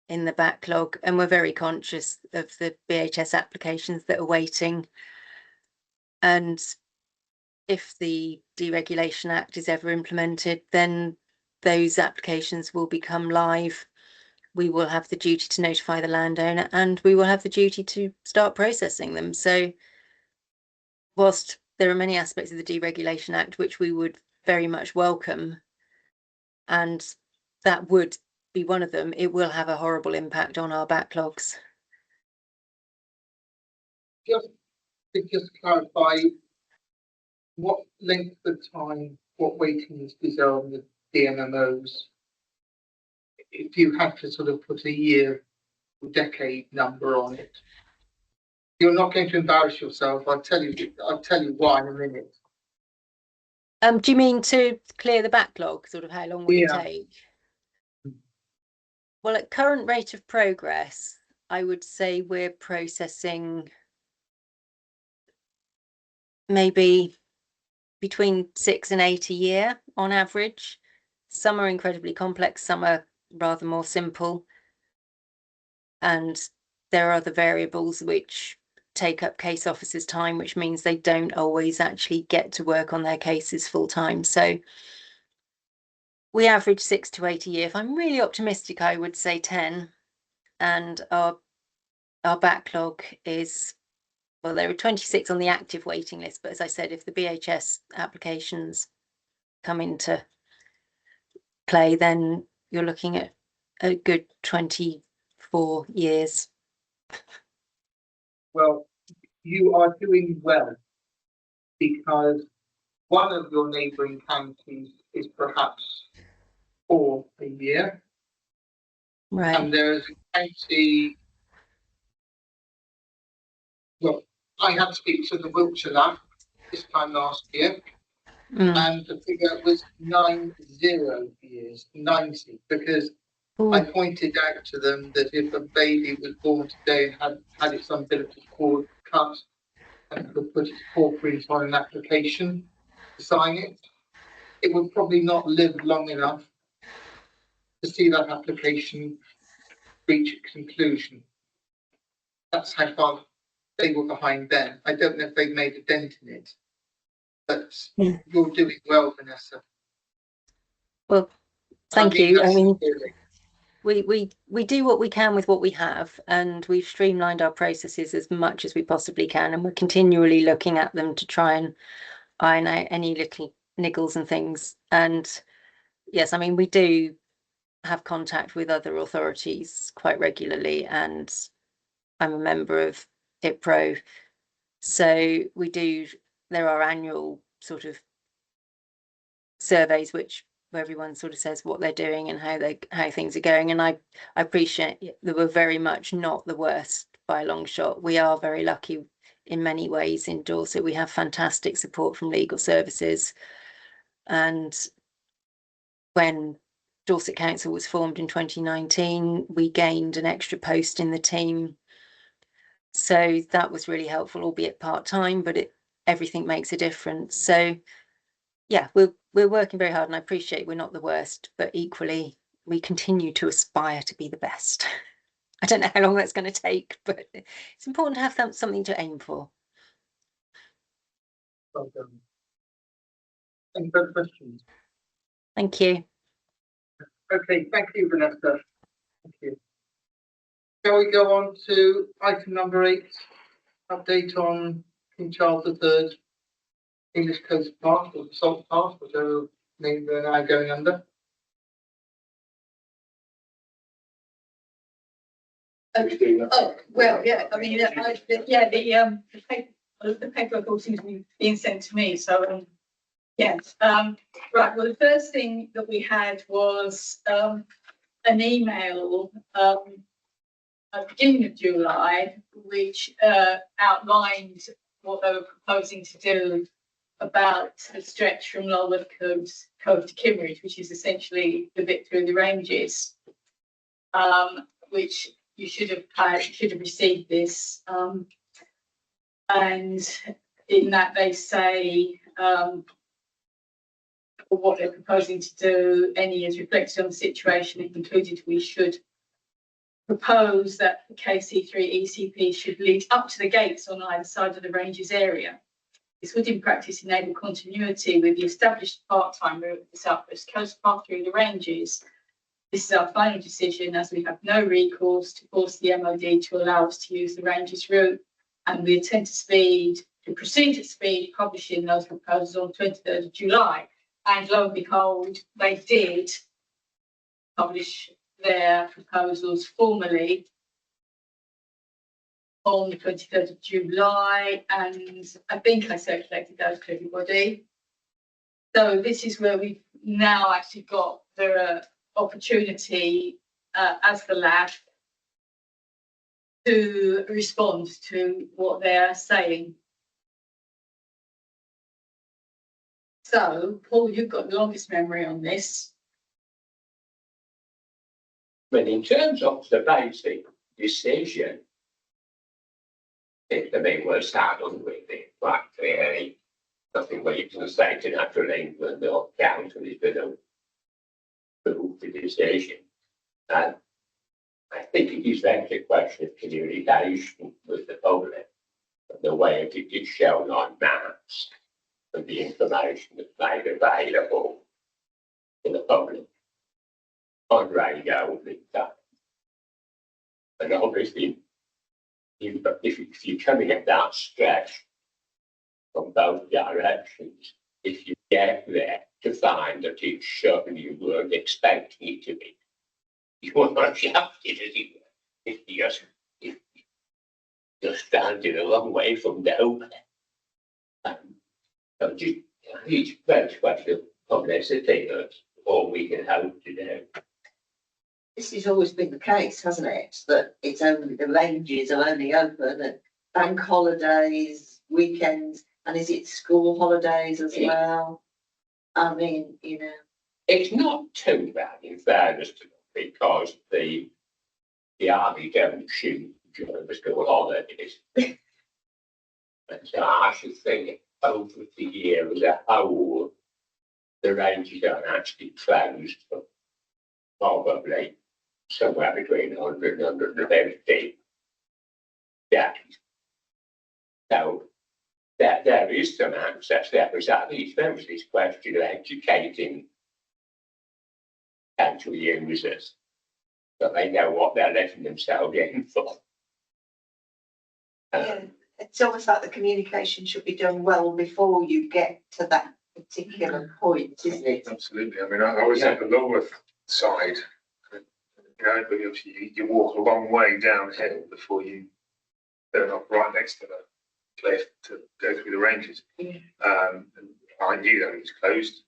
in the backlog, and we're very conscious of the BHS applications that are waiting. And if the Deregulation Act is ever implemented, then those applications will become live. We will have the duty to notify the landowner, and we will have the duty to start processing them. So whilst there are many aspects of the Deregulation Act which we would very much welcome, and that would be one of them, it will have a horrible impact on our backlogs. Just to clarify, what length of time, what waiting is there on the DMMOs? If you had to sort of put a year or decade number on it, you're not going to embarrass yourself. I'll tell you why in a minute. Do you mean to clear the backlog? Sort of how long will it take? Well, at current rate of progress, I would say we're processing maybe between 6 and 8 a year on average. Some are incredibly complex, some are rather more simple. And there are other variables which take up case officers' time, which means they don't always actually get to work on their cases full time. So we average 6 to 8 a year. If I'm really optimistic, I would say 10. And our backlog is, well, there are 26 on the active waiting list. But as I said, if the BHS applications come into play, then you're looking at a good 24 years. Well, you are doing well, because one of your neighbouring counties is perhaps 4 a year. Right. And there's a county, well, I had to speak to the Wiltshire lab this time last year, and the figure was 90 years, 90, because I pointed out to them that if a baby was born today and had its umbilical cord cut and could put its paw print on an application to sign it, it would probably not live long enough to see that application reach a conclusion. That's how far they were behind then. I don't know if they've made a dent in it, but you're doing well, Vanessa. Well, thank you. I mean, really. we do what we can with what we have, and we've streamlined our processes as much as we possibly can, and we're continually looking at them to try and iron out any little niggles and things. And yes, I mean, we do have contact with other authorities quite regularly, and I'm a member of IPRO, so there are annual sort of surveys where everyone sort of says what they're doing and how things are going. And I appreciate that we're very much not the worst by a long shot. We are very lucky in many ways in Dorset. We have fantastic support from legal services. And when Dorset Council was formed in 2019, we gained an extra post in the team. So that was really helpful, albeit part-time, but everything makes a difference. So yeah, we're working very hard, and I appreciate we're not the worst, but equally we continue to aspire to be the best. I don't know how long that's going to take, but it's important to have something to aim for. Well done. Any further questions? Thank you. Okay, thank you, Vanessa. Thank you. Shall we go on to item number 8, update on King Charles III English Coast Pass or Salt Pass, whichever name they're now going under. Oh, well, yeah, I mean, the paperwork all seems to be being sent to me, so, yes. Right, well, the first thing that we had was, an email, at the beginning of July, which, outlined what they were proposing to do about the stretch from Lulworth Cove to Kimmeridge, which is essentially the bit through the ranges, which you should have received this. And in that they say what they're proposing to do, any is reflected on the situation and concluded we should propose that the KC3 ECP should lead up to the gates on either side of the ranges area. This would in practice enable continuity with the established part-time route of the South West Coast Path through the ranges. This is our final decision as we have no recourse to force the MOD to allow us to use the ranges route, and we intend to proceed at speed, publishing those proposals on 23rd of July. And lo and behold, they did publish their proposals formally on the 23rd of July, and I think I circulated those to everybody. So this is where we've now actually got the opportunity as the lab to respond to what they're saying. So, Paul, you've got the longest memory on this. But in terms of the basic decision, if the main was saddled with it, like clearly nothing where you can say to Natural England or Council is going to prove the decision. And I think it is then a question of communication with the public, and the way it is shown on maps and the information that's made available to the public on radio and that. And obviously, if you're coming at that stretch from both directions, if you get there to find that it's something you weren't expecting it to be, you were not shafted as it were. If you're standing a long way from nowhere. So just, it's very question of publicity, that's all we can hope to do. This has always been the case, hasn't it? That it's only the ranges are only open at bank holidays, weekends, and is it school holidays as well? I mean, you know. It's not too bad in fairness to them, because the army don't shoot during the school holidays. And so I should think over the year as a whole, the ranges are actually closed for probably somewhere between 100 and 150 days. So there is some access there, but at least there was this question of educating potential users, so they know what they're letting themselves in for. Yeah, it's almost like the communication should be done well before you get to that particular point, isn't it? Absolutely. I mean, I was at the Lulworth side. You know, but obviously you walk a long way downhill before you turn off right next to the cliff to go through the ranges. Yeah. And I knew that it was closed.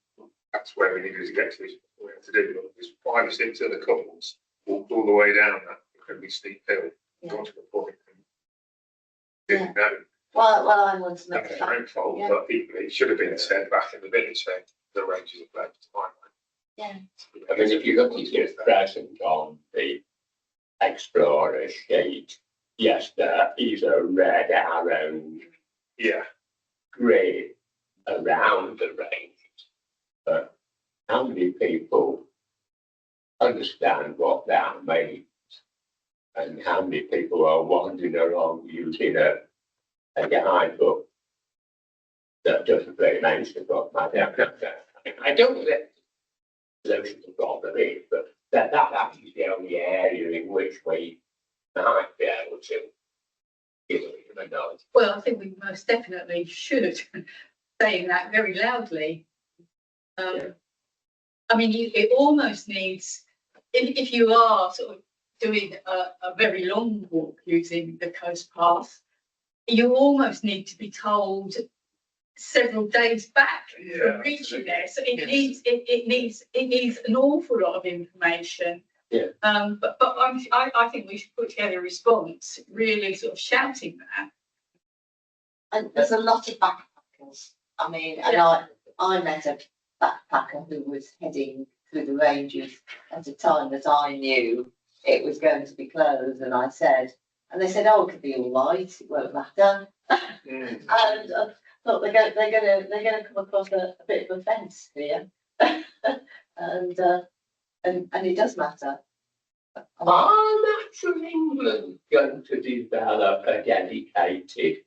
That's where we needed to get to. What we had to do. There's 5 or 6 other couples walked all the way down that incredibly steep hill. Yeah. Got to the point. Didn't know. Well, I want to make That's their own fault, but equally, it should have been said back in the village saying the ranges are closed. Yeah. I mean, if you look at it present on the Explorer sheet, yes, there is a red arrow, Yeah. grid around the ranges. But how many people understand what that means and how many people are wandering along using a guidebook that doesn't really manage the problem. I don't know that the solution to the problem is, but that is the only area in which we might be able to give a nod. Well, I think we most definitely should, saying that very loudly. I mean, it almost needs, if you are sort of doing a very long walk using the coast path, you almost need to be told several days back from reaching there. So it needs an awful lot of information. Yeah. But I think we should put together a response, really sort of shouting that. And there's a lot of backpackers. I mean, and I met a backpacker who was heading through the ranges at a time that I knew it was going to be closed, and I said, and they said, "Oh, it could be all right. It won't matter." And look, they're going to come across a bit of a fence here, and it does matter. Are Natural England going to develop a dedicated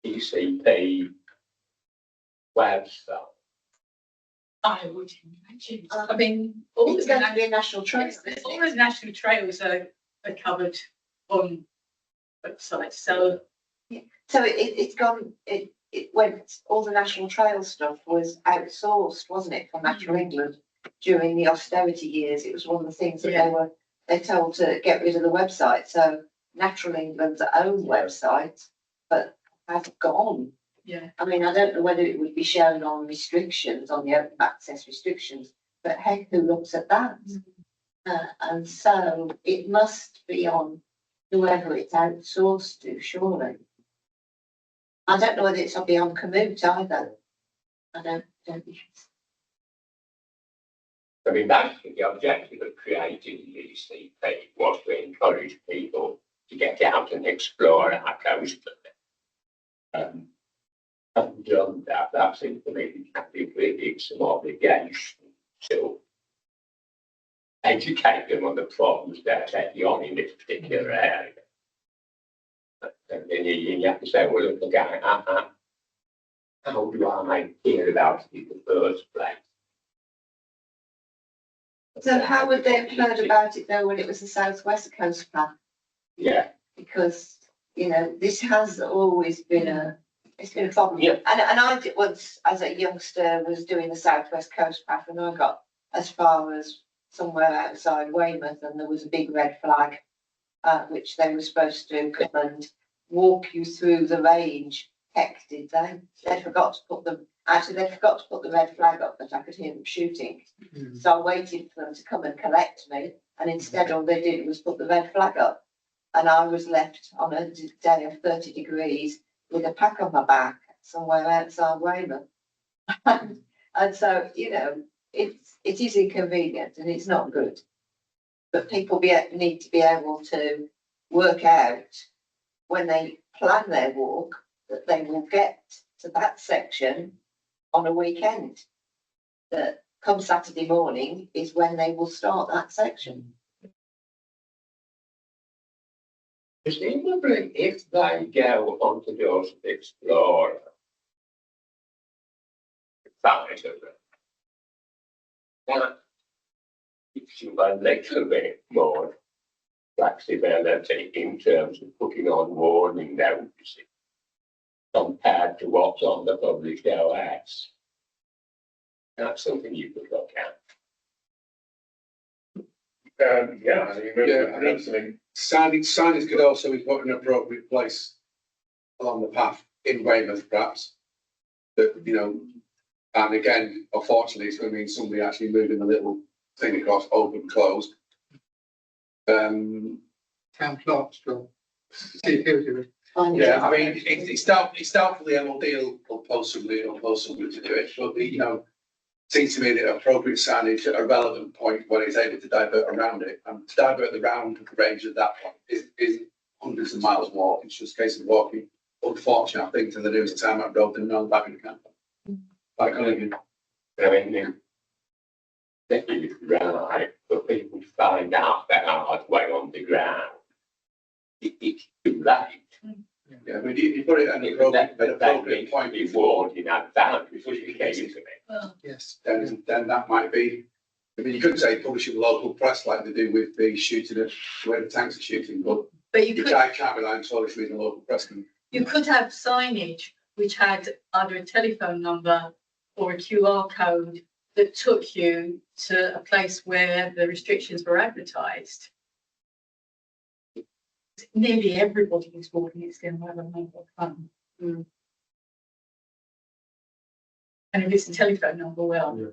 ECP website? I would imagine. I mean, all It's the going to be a national trail. all the national trails are covered on websites. So It's gone. It went. All the national trail stuff was outsourced, wasn't it, from Natural England during the austerity years? It was one of the things that they told to get rid of the website. So Natural England's own website, but have gone. yeah. I mean, I don't know whether it would be shown on restrictions, on the open access restrictions, but heck, who looks at that? And so it must be on whoever it's outsourced to, surely. I don't know whether it's be on Commute either. I don't think. I mean, basically, the objective of creating the ECP was to encourage people to get out and explore our coast. Having done that, that seems to me to be really some obligation to educate them on the problems they're taking on in this particular area. And then you have to say, well, look, again, how do I hear about it in the first place? So how would they have heard about it though when it was the Southwest Coast Plan? Yeah. Because, you know, this has always been it's been a problem. Yeah. And I did once, as a youngster, was doing the Southwest Coast Path, and I got as far as somewhere outside Weymouth, and there was a big red flag, which they were supposed to come and walk you through the range. Heck, did they? They forgot to put them. Actually, they forgot to put the red flag up, but I could hear them shooting. So I waited for them to come and collect me, and instead all they did was put the red flag up, and I was left on a day of 30 degrees with a pack on my back somewhere outside Weymouth. And so, you know, it is inconvenient and it's not good. But people need to be able to work out when they plan their walk that they will get to that section on a weekend. That come Saturday morning is when they will start that section. Presumably, if they go onto Dorset Explorer, that gives you a little bit more flexibility in terms of putting on warning notices compared to what's on the published OS. That's something you could look at. Yeah, I mean, something. Signage could also be put in an appropriate place along the path in Weymouth, perhaps. That, you know, and again, unfortunately, it's going to mean somebody actually moving a little thing across, open, closed. Town clerk's job. Yeah, I mean, it's doubtful the MOD will post somebody to do it, but you know, seems to me that appropriate signage at a relevant point when it's able to divert around it, and to divert around the range at that point is hundreds of miles walk. It's just a case of walking. Unfortunate thing to do is a time out road and no back in the camp. Like, I mean, That is right, but people find out that hard way on the ground. It's too late. Yeah, but you put it at an appropriate point Be before, warned in advance before you get into it. Well, Yes. then that might be, I mean, you could say publish in the local press like they do with the shooting of, where the tanks are shooting, but but you can't rely on solely reading the local press. you could have signage which had either a telephone number or a QR code that took you to a place where the restrictions were advertised. Nearly everybody who's walking is going to have a mobile phone. And if it's a telephone number, well,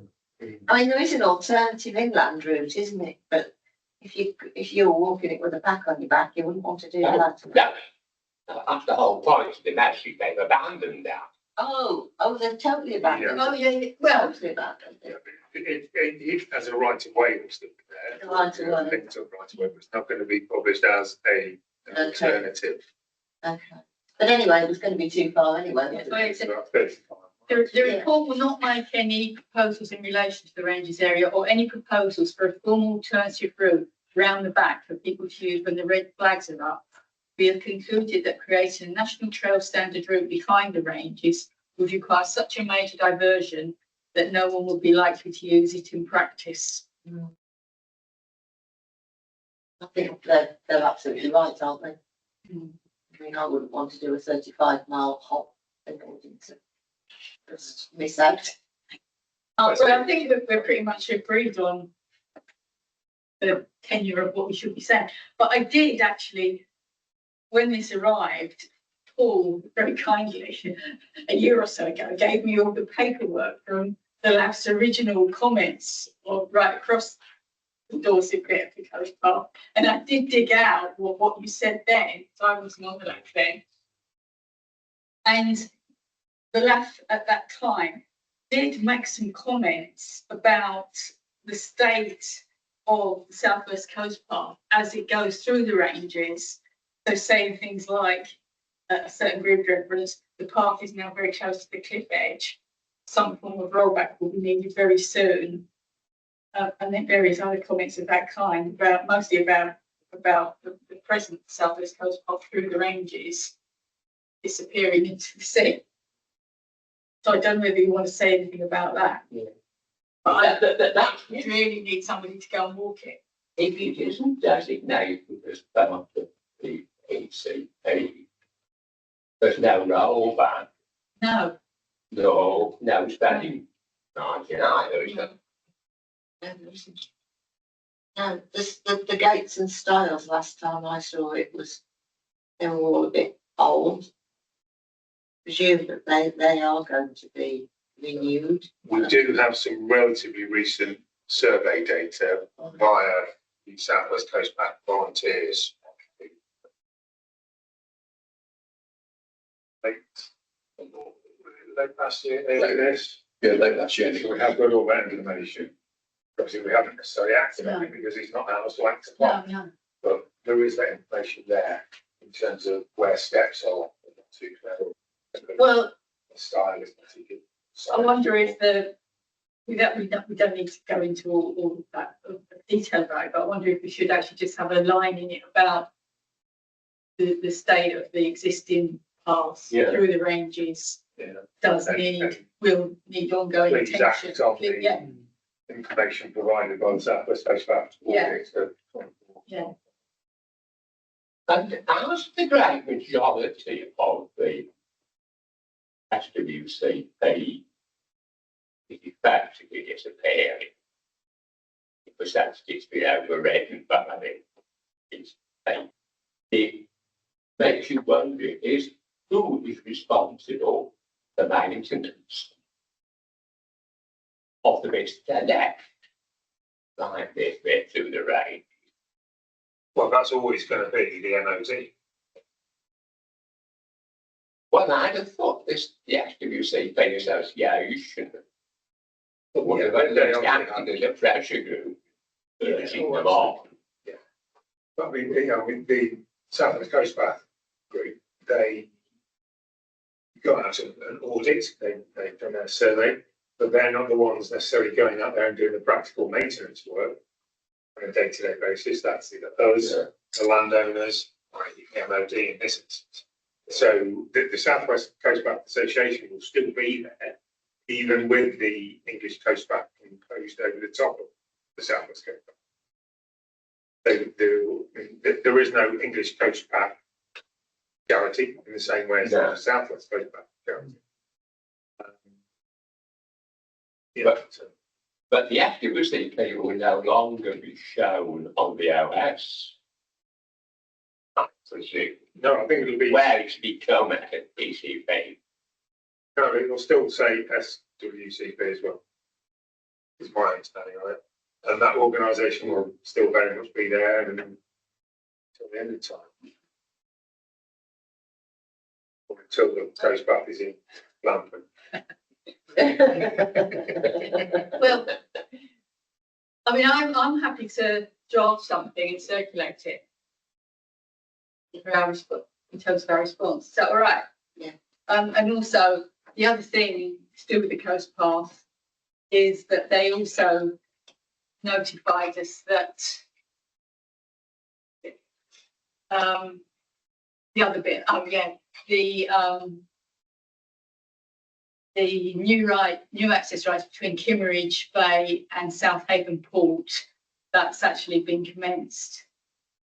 I mean, there is an alternative inland route, isn't it? But if you're walking it with a pack on your back, you wouldn't want to do that. That's the whole point. They've abandoned that. Oh, they're totally abandoned. oh yeah, well, Totally abandoned. It has a right of way which there. A right of way. It's a right of way, but it's not going to be published as an alternative. Okay. But anyway, it was going to be too far anyway. Yeah, wasn't it? so About 35. the report will not make any proposals in relation to the ranges area or any proposals for a formal alternative route round the back for people to use when the red flags are up. We have concluded that creating a national trail standard route behind the ranges would require such a major diversion that no one would be likely to use it in practice. I think they're absolutely right, aren't they? Mm. I mean, I wouldn't want to do a 35-mile hop according to just miss out. Well, I think that we're pretty much agreed on the tenure of what we should be saying. But I did actually, when this arrived, Paul very kindly, a year or so ago, gave me all the paperwork from the LAF's original comments right across the Dorset bit of the coast path. And I did dig out what you said then, so I wasn't on the LAF then. And the LAF at that time did make some comments about the state of the South West Coast Path as it goes through the ranges. So saying things like a certain group reference, the path is now very close to the cliff edge. Some form of rollback will be needed very soon. And then various other comments of that kind, mostly about the present South West Coast Path through the ranges disappearing into the sea. So I don't know whether you want to say anything about that. Yeah. But That you really need somebody to go and walk it. if it isn't designated as part of the ECP, there's no rollback. No. No spending. 99, there isn't. No, the gates and styles last time I saw it they were all a bit old. Presume that they are going to be renewed. We do have some relatively recent survey data via the South West Coast Path volunteers. Late last year, this. Yeah, late last year. So we have got all that information. Obviously, we haven't necessarily acted on it because it's not ours to act upon. No. But there is that information there in terms of where steps are. Well, Style is particular. I wonder if we don't need to go into all of that detail about it, but I wonder if we should actually just have a line in it about the state of the existing paths through the ranges. Will need ongoing Please attention. act on the information provided by the South West Coast Path. Yeah. And as the great majority of the SWCP is effectively disappearing, the percentages be overridden, but I mean, it makes you wonder who is responsible for maintenance of the bits that are left, like this bit through the rain. Well, that's always going to be the MOT. Well, I'd have thought the SWCP Association would have acted as a pressure group urging them on. Yeah. But I mean, the South West Coast Path group, they got out an audit, they've done a survey, but they're not the ones necessarily going out there and doing the practical maintenance work on a day-to-day basis. That's either us, the landowners, or the MOD in this instance. So the South West Coast Path Association will still be there, even with the English Coast Path imposed over the top of the South West Coast Path. There is no English Coast Path guarantee in the same way as the South West Coast Path guarantee. But the accuracy key will no longer be shown on the OS. I presume. No, I think it'll be where it's become a PCP. No, it'll still say SWCP as well. Is my understanding of it, and that organisation will still very much be there and until the end of time, or until the Coast Path is in London. Well, I mean, I'm happy to draft something and circulate it for our in terms of our response. Is that all right? Yeah. And also the other thing, still with the Coast Path, is that they also notified us that the other bit. Oh yeah, the new access rights between Kimmeridge Bay and Southaven Port, that's actually been commenced.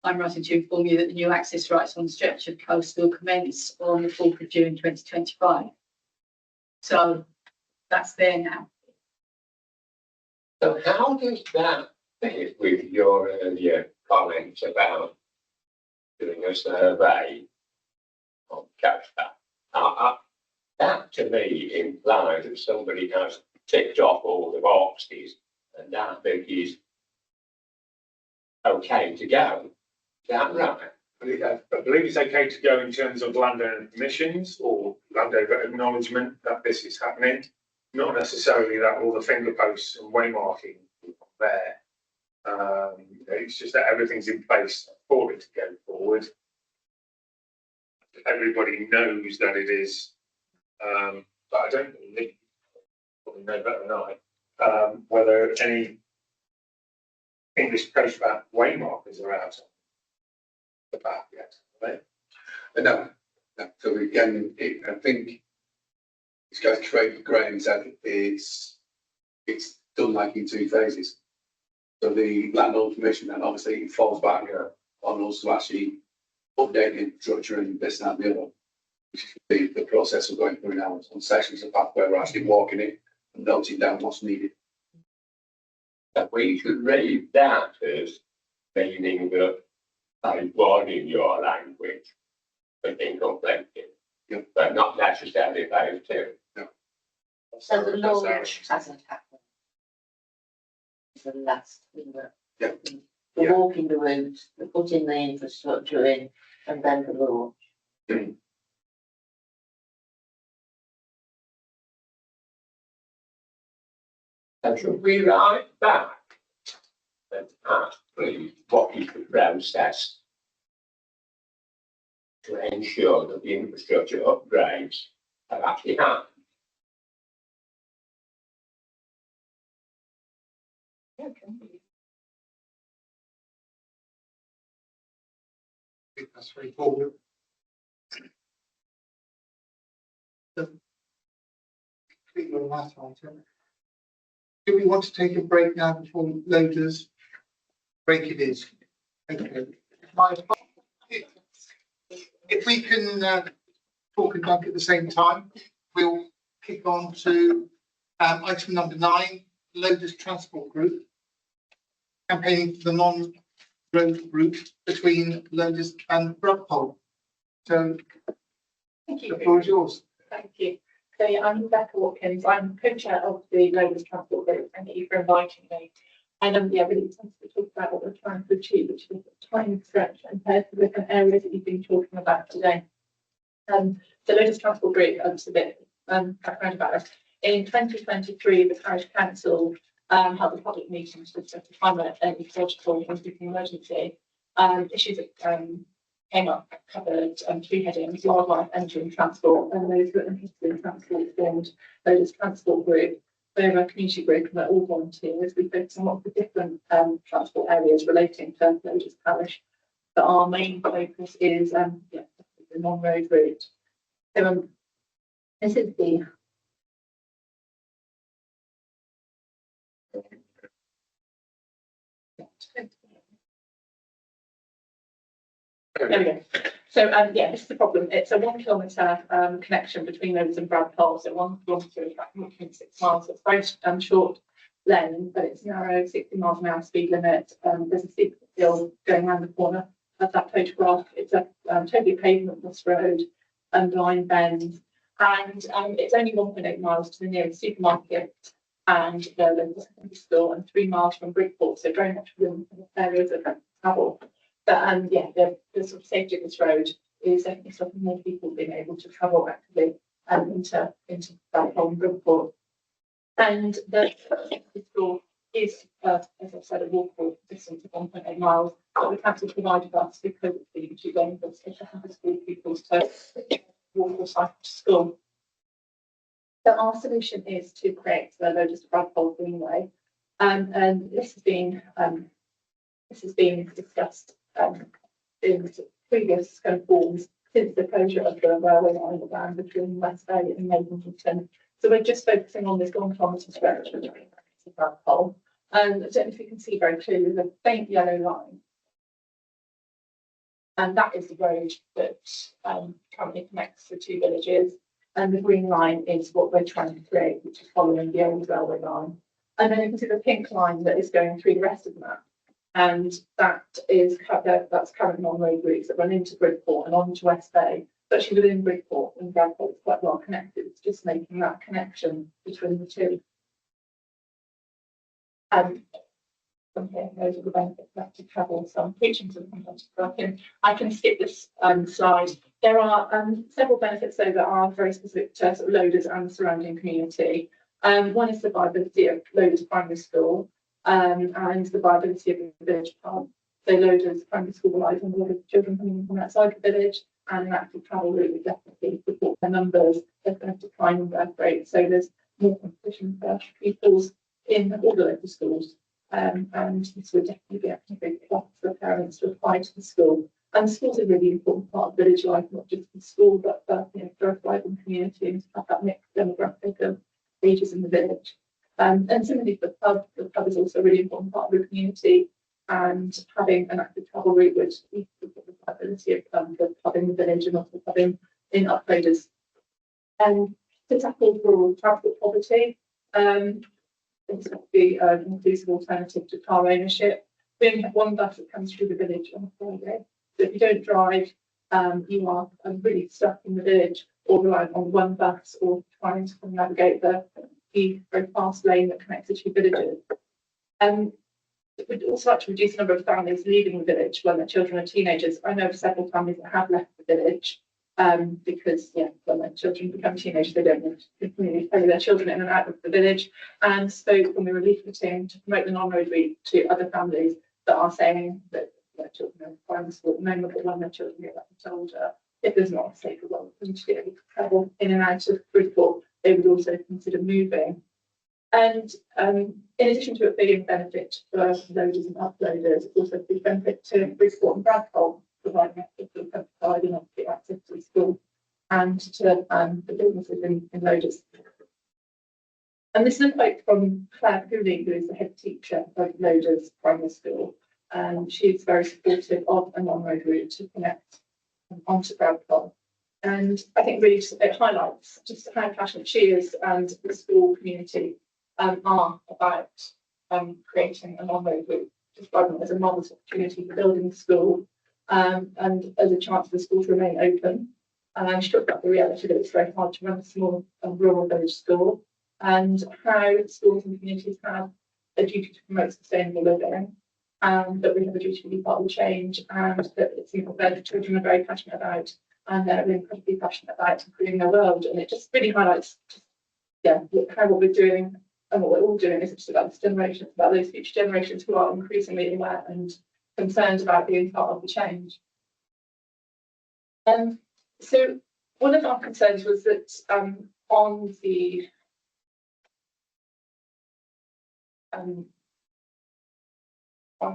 I'm writing to inform you that the new access rights on the stretch of coast will commence on the 4th of June 2025. So that's there now. So how does that fit with your earlier comments about doing a survey on Coast Path? That to me implies that somebody has ticked off all the boxes and that bit is okay to go. Is that right? I believe it's okay to go in terms of landowner permissions or landowner acknowledgement that this is happening. Not necessarily that all the finger posts and waymarking are there. It's just that everything's in place for it to go forward. Everybody knows that it is. But I don't believe, probably know better than I, whether any English Coast Path waymarkers are out on the path yet. Are they? No. So again, I think it's going to create Graham said it's done like in 2 phases. So the landlord permission, and obviously it falls back on us to actually update the infrastructure and this and that and the other. The process of going through now on sections of path where we're actually walking it and noting down what's needed. But we should read that as meaning that I was in your language but incompleted, but not necessarily those two. So the launch hasn't happened. It's the last thing that. Yeah. The walking the route, the putting the infrastructure in, and then the launch. So should we write back and ask, please, what is the process to ensure that the infrastructure upgrades have actually happened? I think that's very forward. Completely on that item. Do we want to take a break now before loaders? Break it is. Okay. If we can talk and dunk at the same time, we'll kick on to item number 9, Loaders Transport Group, campaigning for the non-road route between Loaders and Brugpole. So Thank you. the floor is yours. Thank you. So yeah, I'm Rebecca Watkins. I'm co-chair of the Loaders Transport Group. Thank you for inviting me. And yeah, really excited to talk about what we're trying to achieve, which is a time stretch compared to the different areas that you've been talking about today. So Loaders Transport Group, just a bit background about us. In 2023, the Parish Council held a public meeting to discuss the climate and ecological emergency. Issues that came up covered 3 headings: wildlife, energy and transport. And those who are interested in transport formed Loaders Transport Group. we're a community group and we're all volunteers. We focus on lots of different transport areas relating to Lotus Parish, but our main focus is the non-road route. So this is the there we go. So this is the problem. It's a 1 kilometre connection between Lotus and Bradpole. So 1 kilometre is like 1.6 miles. So it's very short lane, but it's narrow, 60 miles an hour speed limit. There's a steep hill going around the corner of that photograph. It's a totally pavementless road, blind bend, and it's only 1.8 miles to the nearest supermarket and the local secondary school, and 3 miles from Bridport. So very much within the areas of travel. But the sort of safety of this road is definitely stopping more people being able to travel actively into Bradpole and Bridport. And the school is, as I said, a walkable distance of 1.8 miles, but the council provided us because it's the usually dangerous to have the school pupils to walk or cycle to school. So our solution is to create the Lotus to Bradpole Greenway, and this has been discussed in previous kind of forms since the closure of the railway line around between West Bay and Maidenhead. So we're just focusing on this 1 kilometre stretch between Bradpole. And I don't know if you can see very clearly the faint yellow line. And that is the road that currently connects the two villages. And the green line is what we're trying to create, which is following the old railway line. And then you can see the pink line that is going through the rest of the map. And that's current non-road routes that run into Bridport and on to West Bay. But actually within Bridport and Bradpole, it's quite well connected. It's just making that connection between the two. From here, those are the benefits of active travel. So I'm preaching to the content, but I can skip this slide. There are several benefits though that are very specific to sort of Loaders and the surrounding community. One is the viability of Loaders Primary School. And the viability of the village pub. So Loaders Primary School relies on a lot of children coming from outside the village, and an active travel route would definitely support their numbers. There's going to decline in birth rate, so there's more competition for pupils in all the local schools. And this would definitely be a big plus for parents to apply to the school. And the school's a really important part of village life, not just the school, but for a thriving community and to have that mixed demographic of ages in the village. And similarly for the pub is also a really important part of the community, and having an active travel route would support the viability of the pub in the village and also pubbing in upgraders. And to tackle rural transport poverty, this would be an inclusive alternative to car ownership. We only have one bus that comes through the village on a Friday. So if you don't drive, you are really stuck in the village or relying on one bus or trying to navigate the very fast lane that connects the two villages. It would also like to reduce the number of families leaving the village when their children are teenagers. I know of several families that have left the village because when their children become teenagers, they don't want to continue carry their children in and out of the village. And so when we were leafleting to promote the non-road route to other families that are saying that their children are in primary school at the moment, but when their children get older, if there's not a safer way for them to be able to travel in and out of Bridport, they would also consider moving. And in addition to it being a benefit for loaders and uploaders, it's also a big benefit to Bridport and Bradpole, providing access to the countryside and obviously access to the school and to the businesses in loaders. And this is a quote from Claire Cooley, who is the head teacher of Loaders Primary School. And she's very supportive of a non-road route to connect onto Bradpole. And I think really it highlights just how passionate she is and the school community are about creating a non-road route, describing it as a model opportunity for building the school and as a chance for the school to remain open. She talked about the reality that it's very hard to run a small rural village school and how schools and communities have a duty to promote sustainable living, and that we have a duty to be part of the change, and that it's something that the children are very passionate about. And they're incredibly passionate about improving their world. And it just really highlights how what we're doing and what we're all doing isn't just about this generation, it's about those future generations who are increasingly aware and concerned about being part of the change. So one of our concerns was that on the on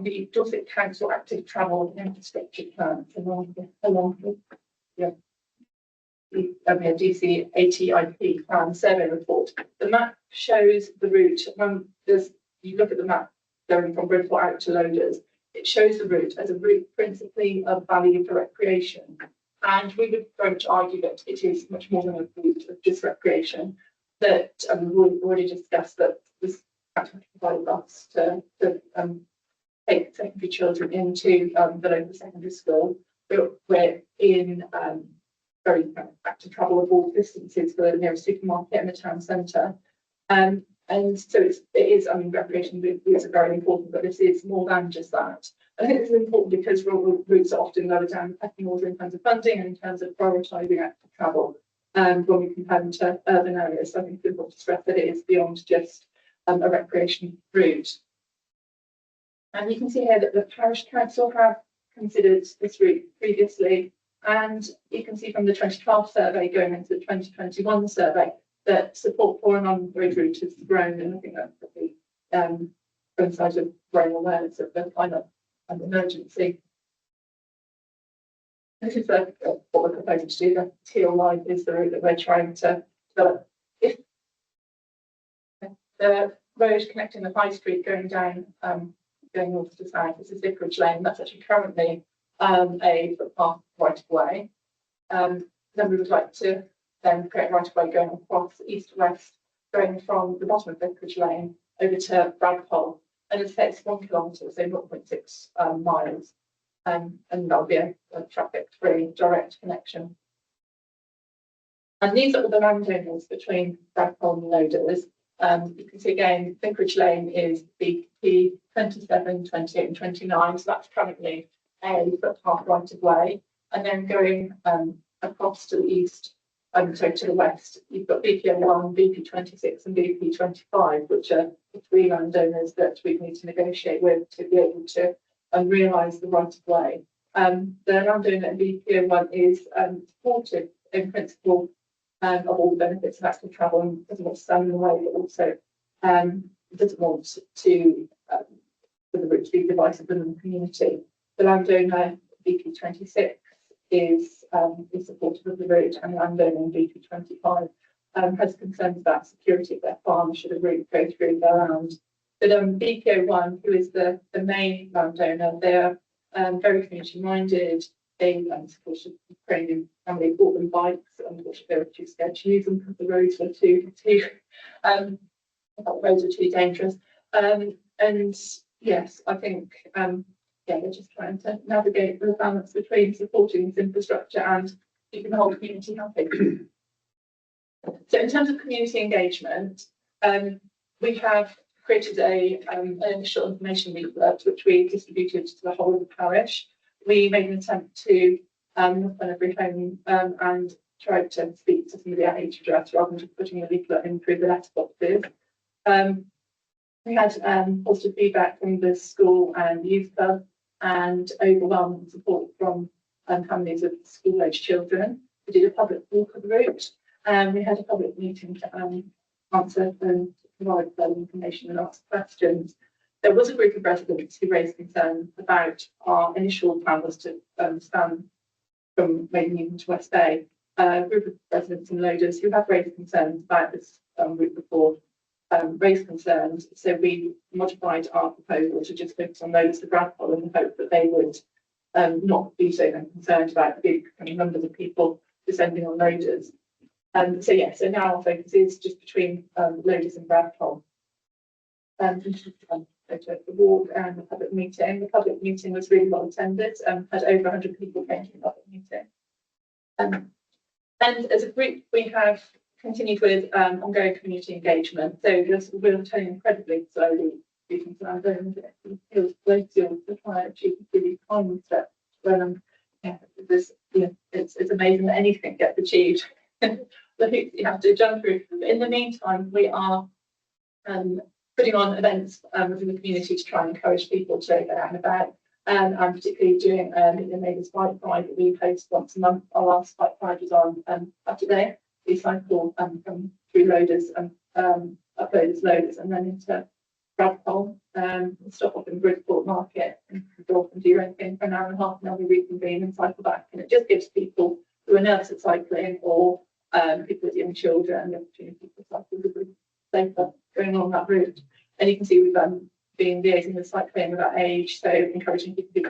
the Dorset Council Active Travel and Infrastructure Plan along with the DC ATIP Plan Survey Report. The map shows the route. You look at the map going from Bridport out to Loaders, it shows the route as a route principally of value for recreation. And we would very much argue that it is much more than a route of just recreation. That we've already discussed that this actually provided us to take secondary children into the local secondary school. We're in very active travelable distances for the nearest supermarket and the town centre. And so it is, I mean, recreation is very important, but this is more than just that. I think this is important because rural routes are often lower down the pecking order in terms of funding and in terms of prioritising active travel when we compare them to urban areas. So I think it's important to stress that it is beyond just a recreation route. And you can see here that the parish council have considered this route previously, and you can see from the 2012 survey going into the 2021 survey that support for an on-road route has grown, and I think that probably coincides with growing awareness of the climate and emergency. This is what we're proposing to do. The teal line is the route that we're trying to develop. If the road connecting the high street going down, going north to south, this is Vicarage Lane. That's actually currently a footpath right of way. Then we would like to then create right of way going across east to west, going from the bottom of Vicarage Lane over to Bradpole. And it takes 1 kilometre, so 0.6 miles. And that'll be a traffic-free direct connection. And these are all the landowners between Bradpole and Loaders. You can see again, Vicarage Lane is BP 27, 28 and 29. So that's currently a footpath right of way. And then going across to the east, so to the west, you've got BP01, BP26 and BP25, which are the 3 landowners that we need to negotiate with to be able to realise the right of way. The landowner at BP01 is supportive in principle of all the benefits of active travel and doesn't want to stand in the way, but also doesn't want to for the route to be divisive within the community. The landowner BP26 is supportive of the route, and the landowner in BP25 has concerns about security of their farm should a route go through their land. But BP01, who is the main landowner, they're very community minded. They support the Ukrainian family, bought them bikes, and unfortunately they were too scared to use them because the roads were too dangerous. And yes, I think they're just trying to navigate the balance between supporting this infrastructure and keeping the whole community happy. So in terms of community engagement, we have created an initial information leaflet which we distributed to the whole of the parish. We made an attempt to knock on every home and tried to speak to somebody at each address rather than just putting a leaflet in through the letterboxes. We had positive feedback from the school and youth club and overwhelming support from families with school-aged children. We did a public walk of the route, and we had a public meeting to answer and provide further information and ask questions. There was a group of residents who raised concern about our initial plan was to span from Maidenhead to West Bay. A group of residents and Loaders who have raised concerns about this route before raised concerns, so we modified our proposal to just focus on Loaders to Bradpole in the hope that they would not be so concerned about the big kind of numbers of people descending on Loaders. So now our focus is just between Loaders and Bradpole. The walk and the public meeting. The public meeting was really well attended and had over 100 people came to the public meeting. And as a group, we have continued with ongoing community engagement. So we're turning incredibly slowly, speaking to landowners. It feels glacial to try and achieve really common steps. It's amazing that anything gets achieved. The hoops you have to jump through. But in the meantime, we are putting on events within the community to try and encourage people to get out and about. And particularly doing the Neighbours Bike Ride that we host once a month. Our last bike ride was on Saturday. We cycle from through Loaders and up Loaders, and then into Bradpole, stop off in Bridport Market and go off and do anything for an hour and a half, and then we reconvene and cycle back. And it just gives people who are nervous at cycling or people with young children the opportunity to cycle a bit safer going on that route. And you can see we've been liaising with cycling about age, so encouraging people who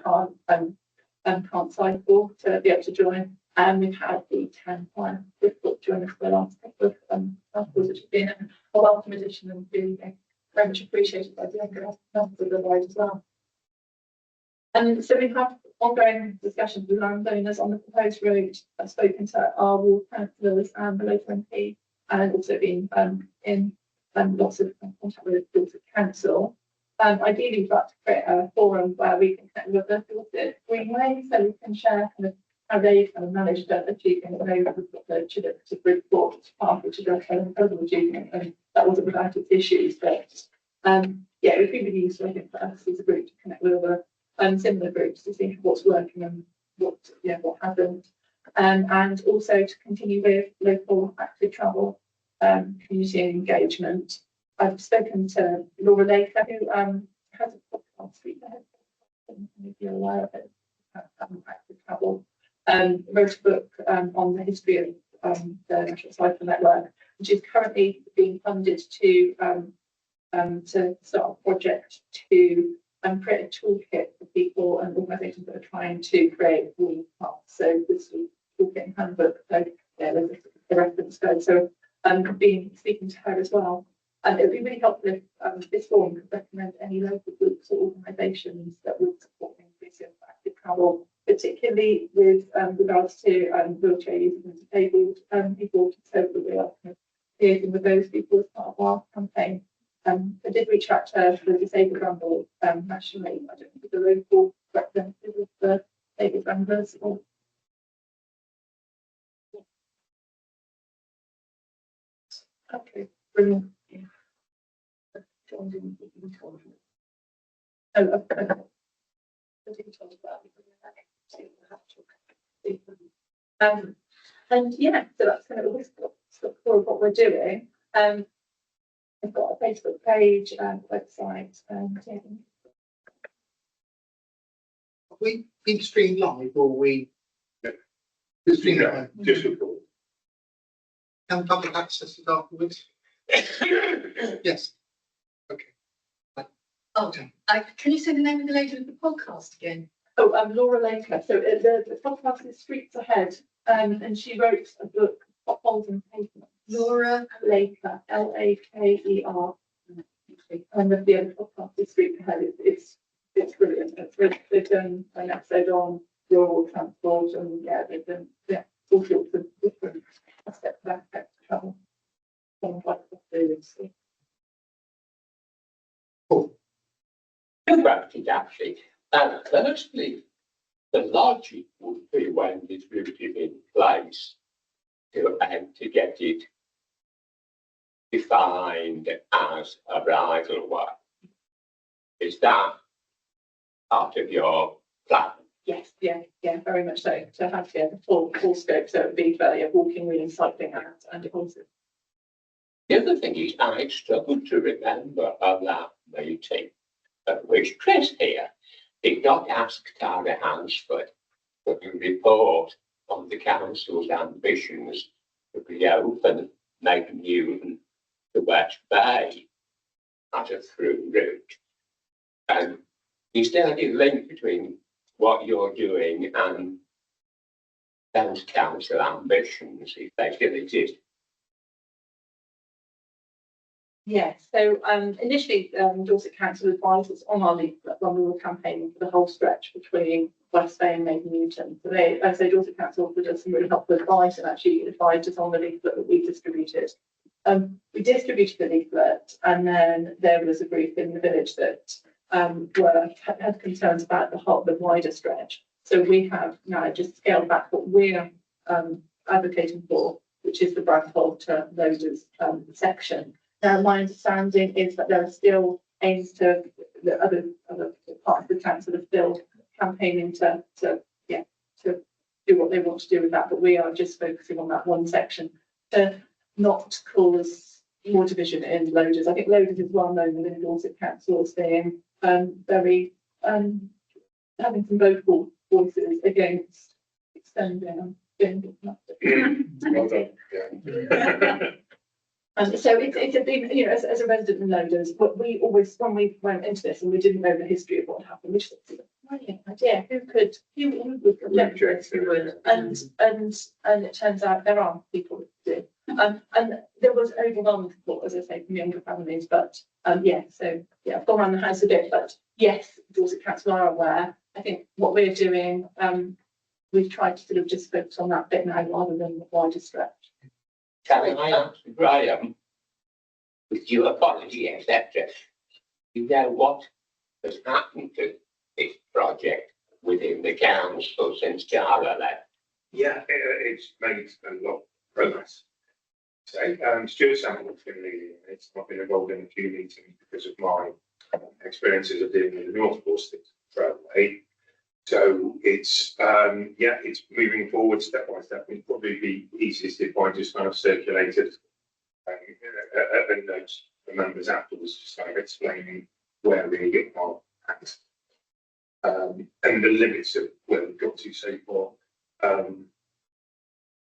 can't cycle to be able to join. And we've had the 10 plan difficult join us for the last couple of cycles, which has been a welcome addition and really very much appreciated by the younger members of the ride as well. And so we have ongoing discussions with landowners on the proposed route. I've spoken to our ward councillors and the local MP, and also been in lots of contact with the Dorset Council. Ideally, we'd like to create a forum where we can connect with the Dorset Greenway, so we can share kind of how they've kind of managed to achieve things. I know we've got the Chinook to Bridport path, which is a incredible achievement, and that wasn't without its issues, but yeah, it would be really useful, I think, for us as a group to connect with other similar groups to see what's working and what hasn't, and also to continue with local active travel, community engagement. I've spoken to Laura Laker, who has a podcast feed, if you're aware of it, active travel, wrote a book on the history of the National Cycle Network, which is currently being funded to start a project to create a toolkit for people and organisations that are trying to create walking paths. So this toolkit and handbook, so yeah, there's a reference code. So I've been speaking to her as well. And it would be really helpful if this forum could recommend any local groups or organisations that would support the increase of active travel, particularly with regards to wheelchair users and disabled people, so that we are liaising with those people as part of our campaign. I did reach out to the disabled ramble nationally. I don't think the local representative of the disabled ramblers or okay, brilliant. And yeah, so that's kind of what we're doing. I've got a Facebook page and website. Yeah. Have we been streamed live or we? Streamed live. Just record. Can public access it afterwards? Yes. Okay. Oh, can you say the name of the lady of the podcast again? Oh, Laura Laker. So the podcast is Streets Ahead, and she wrote a book, Potholes and Pavement. Laura Laker, Laker. And the other podcast is Streets Ahead. It's brilliant. They've done an episode on rural transport, and yeah, they've done all sorts of different aspects of travel. Granted, actually, and firstly, the logic would be when this route is in place to get it defined as a bridle way. Is that part of your plan? Yes, yeah, very much so. To have the full scope, so it would be for walking, wheeling, cycling, and horses. The other thing is, I struggle to remember of that meeting at which Chris here did not ask Tara Hansford for a report on the council's ambitions to reopen Maiden Newton to West Bay as a through route. And is there any link between what you're doing and those council ambitions, if they still exist? Yes, so initially Dorset Council advised us on our leaflet when we were campaigning for the whole stretch between West Bay and Maiden Newton. So Dorset Council offered us some really helpful advice and actually advised us on the leaflet that we distributed. We distributed the leaflet, and then there was a group in the village that had concerns about the wider stretch. So we have now just scaled back what we're advocating for, which is the Bradford to Loaders section. Now, my understanding is that there are still aims to the other parts of the council are still campaigning to do what they want to do with that, but we are just focusing on that one section to not cause more division in loaders. I think loaders is well known within Dorset Council as being very having some vocal voices against extending and Well done, yeah. so it's a big, you know, as a resident in loaders, but we always, when we went into this and we didn't know the history of what happened, we just thought, brilliant idea, who would object to this, who would, and it turns out there are people who do. And there was overwhelming support, as I say, from younger families, but yeah, so yeah, I've gone around the house a bit, but yes, Dorset Council are aware. I think what we're doing, we've tried to sort of just focus on that bit now rather than the wider stretch. Can I ask Graham, with due apology, etc., you know what has happened to this project within the council since Charla left? Yeah, it's made a lot of progress. So, Stuart Samuel's been leading it. I've been involved in a few meetings because of my experiences of dealing with the North Dorset Railway. So it's it's moving forward step by step. It'd probably be easiest if I just kind of circulated a note for members afterwards, just kind of explaining where we are at and the limits of where we've got to so far.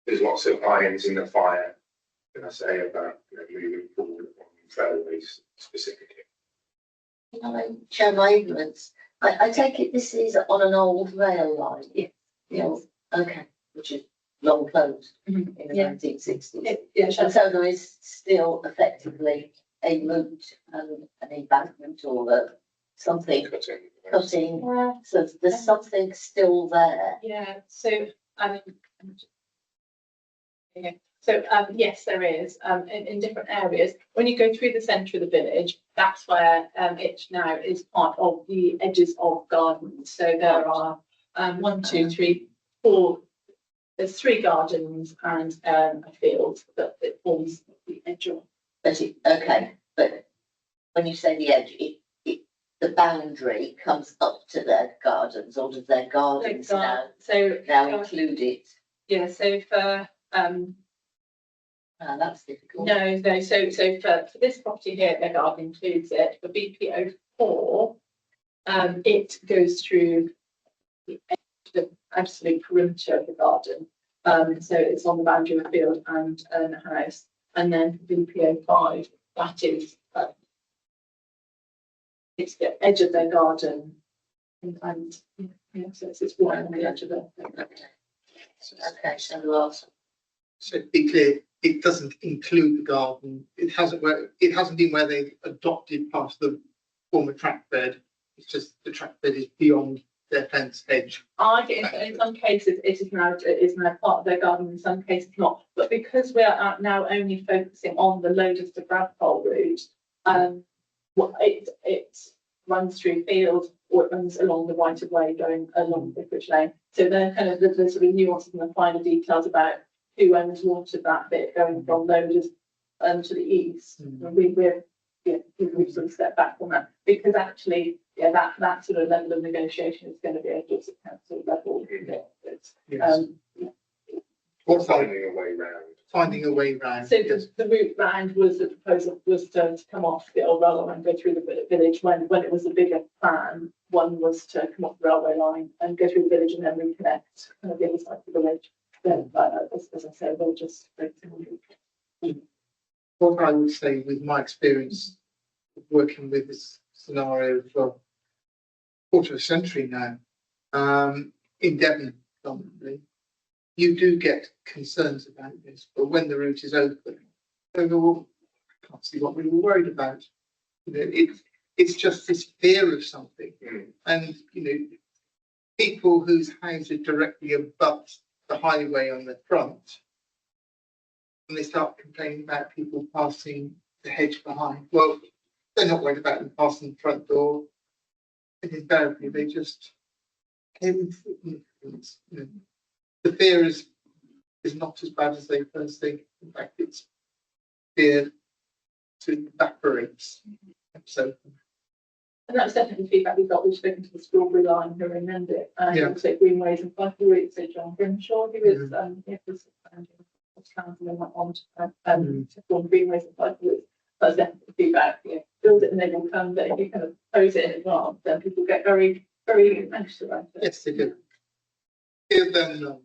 There's lots of irons in the fire, can I say, about moving forward on trailways specifically. Can I show my ignorance? I take it this is on an old rail line. Yeah. Okay, which is long closed in the 1960s. Yeah, And so there is still effectively a route and an embankment or something cutting. So there's something still there. yeah. So yeah. So yes, there is in different areas. When you go through the centre of the village, that's where it now is part of the edges of gardens. So there are 1, 2, 3, 4. There's 3 gardens and a field that it forms the edge of. But when you say the edge, the boundary comes up to their gardens, or does their gardens now include it? Yeah. So for that's difficult. No. So for this property here, their garden includes it. For BPO4, it goes through the absolute perimeter of the garden. So it's on the boundary of a field and a house. And then for BPO5, that is it's the edge of their garden, and yeah, so it's right on the edge of the. Okay, so last. So to be clear, it doesn't include the garden. It hasn't been where they've adopted past the former track bed. It's just the track bed is beyond their fence edge. I think in some cases it is now part of their garden, in some cases not. But because we are now only focusing on the loaders to Bradpole route, it runs through field or it runs along the right of way going along Vicarage Lane. So they're kind of the sort of nuances and the finer details about who owns what of that bit going from loaders to the east. We've sort of stepped back from that because actually, that sort of level of negotiation is going to be a Dorset Council level. Finding a way round. So the route round was the proposal was to come off the old railway line and go through the village when it was a bigger plan. One was to come off the railway line and go through the village and then reconnect kind of the other side of the village. Then, as I said, they'll just What I would say with my experience of working with this scenario for a quarter of a century now, in Devon predominantly, you do get concerns about this, but when the route is open, they go, well, I can't see what we were worried about. It's just this fear of something. And, people whose houses directly abut the highway on the front, and they start complaining about people passing the hedge behind. Well, they're not worried about them passing the front door. And invariably, they just came. The fear is not as bad as they first think. In fact, it's fear to evaporates. So. And that's definitely feedback we got. We've spoken to the Strawberry Line who amended it, and also Greenways and Cycle Routes. So John Grimshaw, who was council and went on to form Greenways and Cycle Routes. that's definitely feedback, build it and they will come, but if you kind of pose it in advance, then people get very, very anxious about it. Yes, they do. Yeah, then,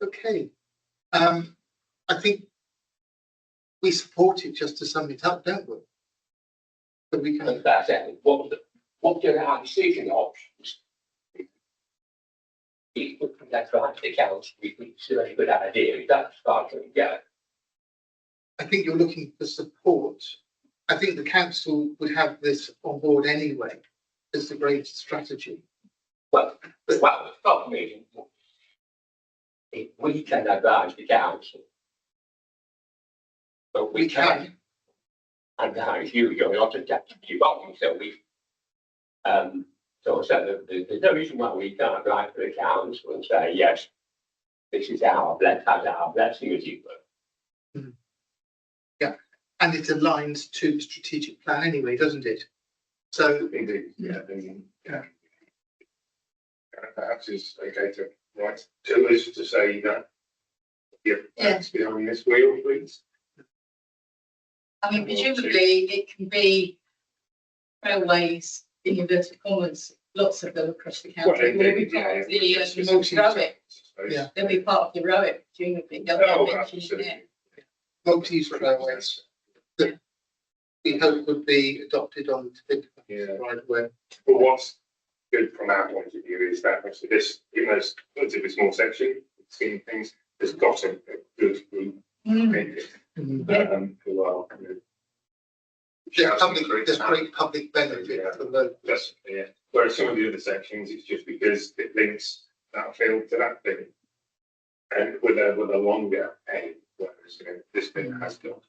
okay. I think we support it, just to sum it up, don't we? But we can. That's it. What are our decision options? If we put that right to the council, we think it's a very good idea. That's far to go. I think you're looking for support. I think the council would have this on board anyway as the great strategy. Well, the problem is, if we can advise the council, but we can advise you, you're not a deputy body, so we, so there's no reason why we can't write to the council and say, yes, this is our blessing as you were. Mm. Yeah, and it aligns to the strategic plan anyway, doesn't it? So Indeed, yeah. Perhaps it's okay to write to us to say that, that's behind this wheel, please. I mean, presumably it can be railways in inverted commas, lots of them across the country. Well, They'll be indeed, part of the yeah. ROIC. Yeah. They'll be part of the ROIC, presumably. They'll Oh, be mentioned in there. absolutely. multi-use railways that we hope would be adopted on the right away. But what's good from our point of view is that obviously this, even though it's relatively small section, seeing things, has got a good group in it, who are, There's great public benefit for the. Yes, yeah. Whereas some of the other sections, it's just because it links that field to that thing, and with a longer A, whereas this thing has got.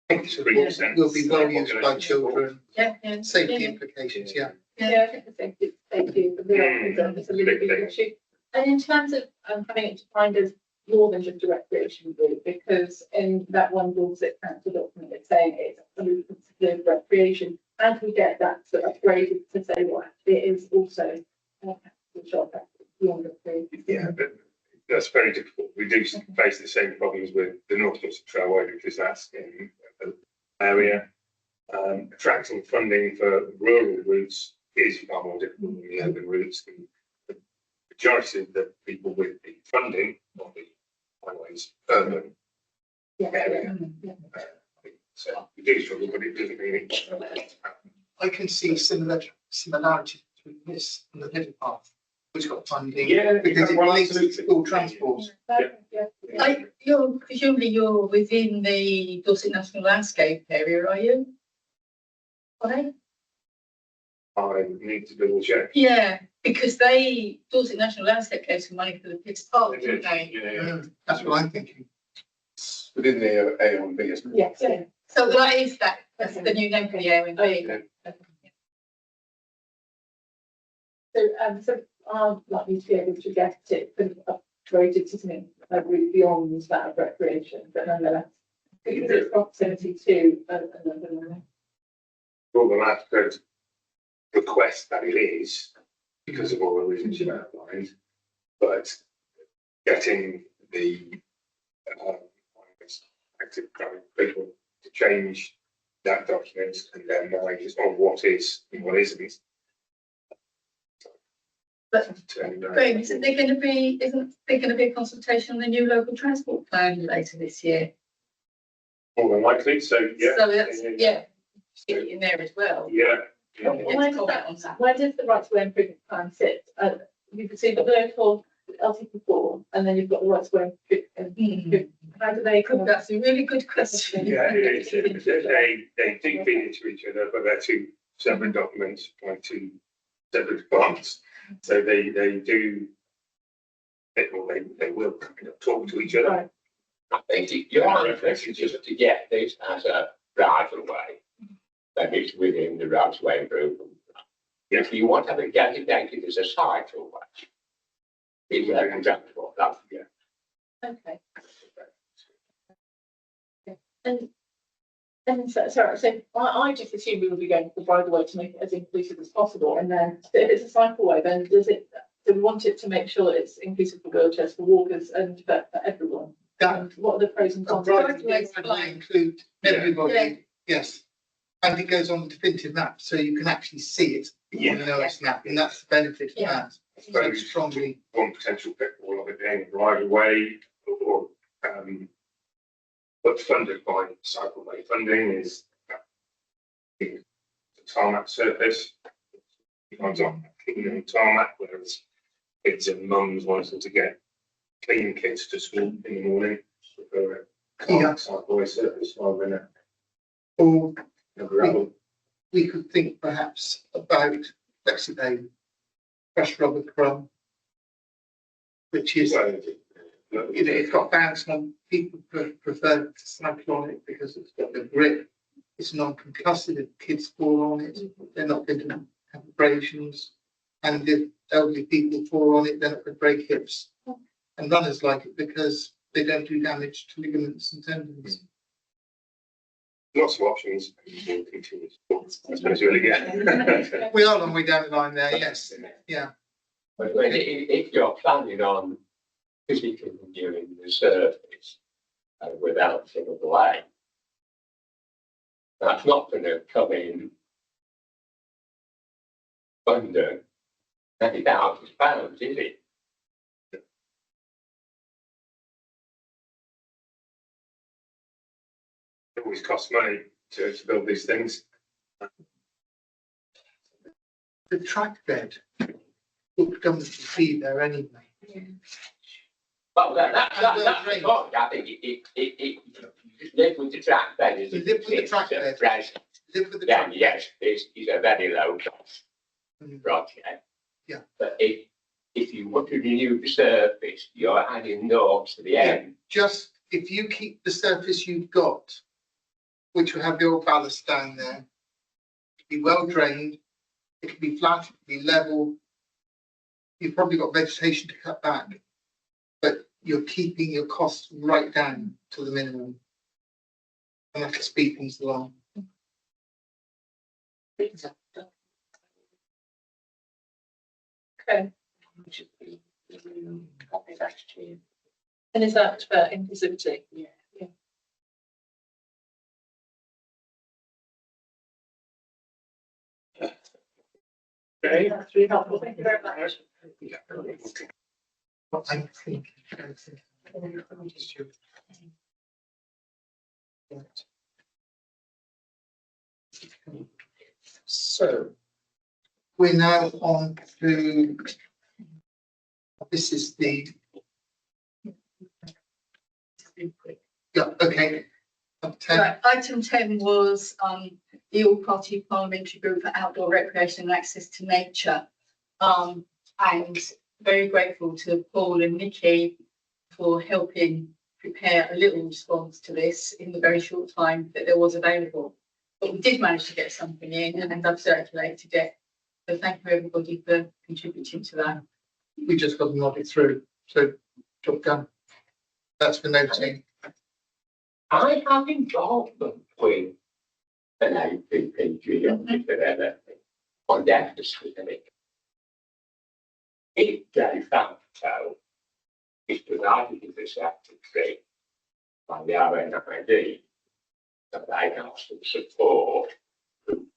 Will be well used by children. Yeah. Safety implications, yeah. Yeah, I think the safety of the rail is a really big issue. And in terms of having it defined as more than just a recreation route, because in that one Dorset council document, it's saying it's absolutely considered recreation. And we get that sort of upgraded to say, well, it is also beyond recreation. Yeah, but that's very difficult. We do face the same problems with the North Dorset Trailway because that's in the area. Attracting funding for rural routes is far more difficult than the urban routes. The majority of the people with the funding of the highways urban area. So we do struggle, but it doesn't mean it. I can see similarity between this and the Liver Path, which got funding. Yeah, because it well, links absolutely. all transport. You're within the Dorset National Landscape area, are you? Right? I need to double check. Yeah, because Dorset National Landscape gave some money for the Pitts Park, didn't they? Yeah. That's what I'm thinking. It's within the A and B, isn't it? Yes, yeah. So what is that? That's the new name for the A&B. So I'm likely to be able to get it upgraded to something beyond that of recreation, but nonetheless, because it's proximity to another. Well, the last good request that it is, because of all the reasons you outlined, but getting the active people to change that document and their minds on what is and what isn't. But Graham, isn't there going to be a consultation on the new local transport plan later this year? More than likely, so yeah. So that's, get it in there as well. Yeah. Where does the right to way improvement plan sit? You can see the local LT4, and then you've got the right to way improvement. How do they come? That's a really good question. Yeah, they do feed into each other, but they're two separate documents by two separate departments. So they do, they will kind of talk to each other. Right. I think your interest is just to get this as a right of way. That is within the right of way improvement. If you want to have it designated as a cycle way, it's transport. That's Okay. And so I just assume we would be going for by the way to make it as inclusive as possible. And then if it's a cycleway, then do we want it to make sure it's inclusive for wheelchairs, for walkers, and for everyone? That, What are the pros and a cons? private Right, road will right. include Yeah. everybody, Yeah. yes. And it goes on the definitive map, so you can actually see it on the NOS map, and that's the benefit of Yeah. that. I So suppose strongly, one potential pitfall of it being right away or but funded by cycleway funding is the tarmac surface. Sometimes on clean tarmac, whereas kids and mums wanting to get clean kids to school in the morning, prefer a Yeah. cycleway surface rather than or a gravel. we could think perhaps about flexi-pay, fresh rubber crumb, which is, So, it's got bounce on, people prefer to cycle on it because it's got the grip. It's non-concussive, if kids fall on it, they're not going to have abrasions. And if elderly people fall on it, they're not going to break hips. And runners like it because they don't do damage to ligaments and tendons. lots of options. We'll continue. I suppose really good. We are a long way down the line there, yes, yeah. But if you're planning on physically renewing the surface without civil delay, that's not going to come in under £20,000, is it? It always costs money to build these things. The track bed will come to see there anyway. Well, that's the point. I think it live with the track bed. You live with the track bed. Live with the Yeah, track. yes, it's a very low cost Mm. project. Yeah. But if you want to renew the surface, you're adding noughts to the Yeah. end. Just if you keep the surface you've got, which will have the old ballast down there, it'll be well drained, it can be flat, it can be level. You've probably got vegetation to cut back, but you're keeping your costs right down to the minimum. And that'll speed things along. Okay, and is that for inclusivity? Yeah. Okay. That's really helpful, thank you very much. What I'm thinking. So we're now on to, this is the, yeah, okay. Up 10. Right, item 10 was the all-party parliamentary group for outdoor recreation and access to nature. And very grateful to Paul and Nikki for helping prepare a little response to this in the very short time that there was available. But we did manage to get something in and I've circulated it. So thank you everybody for contributing to that. We just got to nod it through, so job done. That's for noting. I have involvement with an APPG on that specific. If de facto is provided as a secretary by the RNID, that they have some support to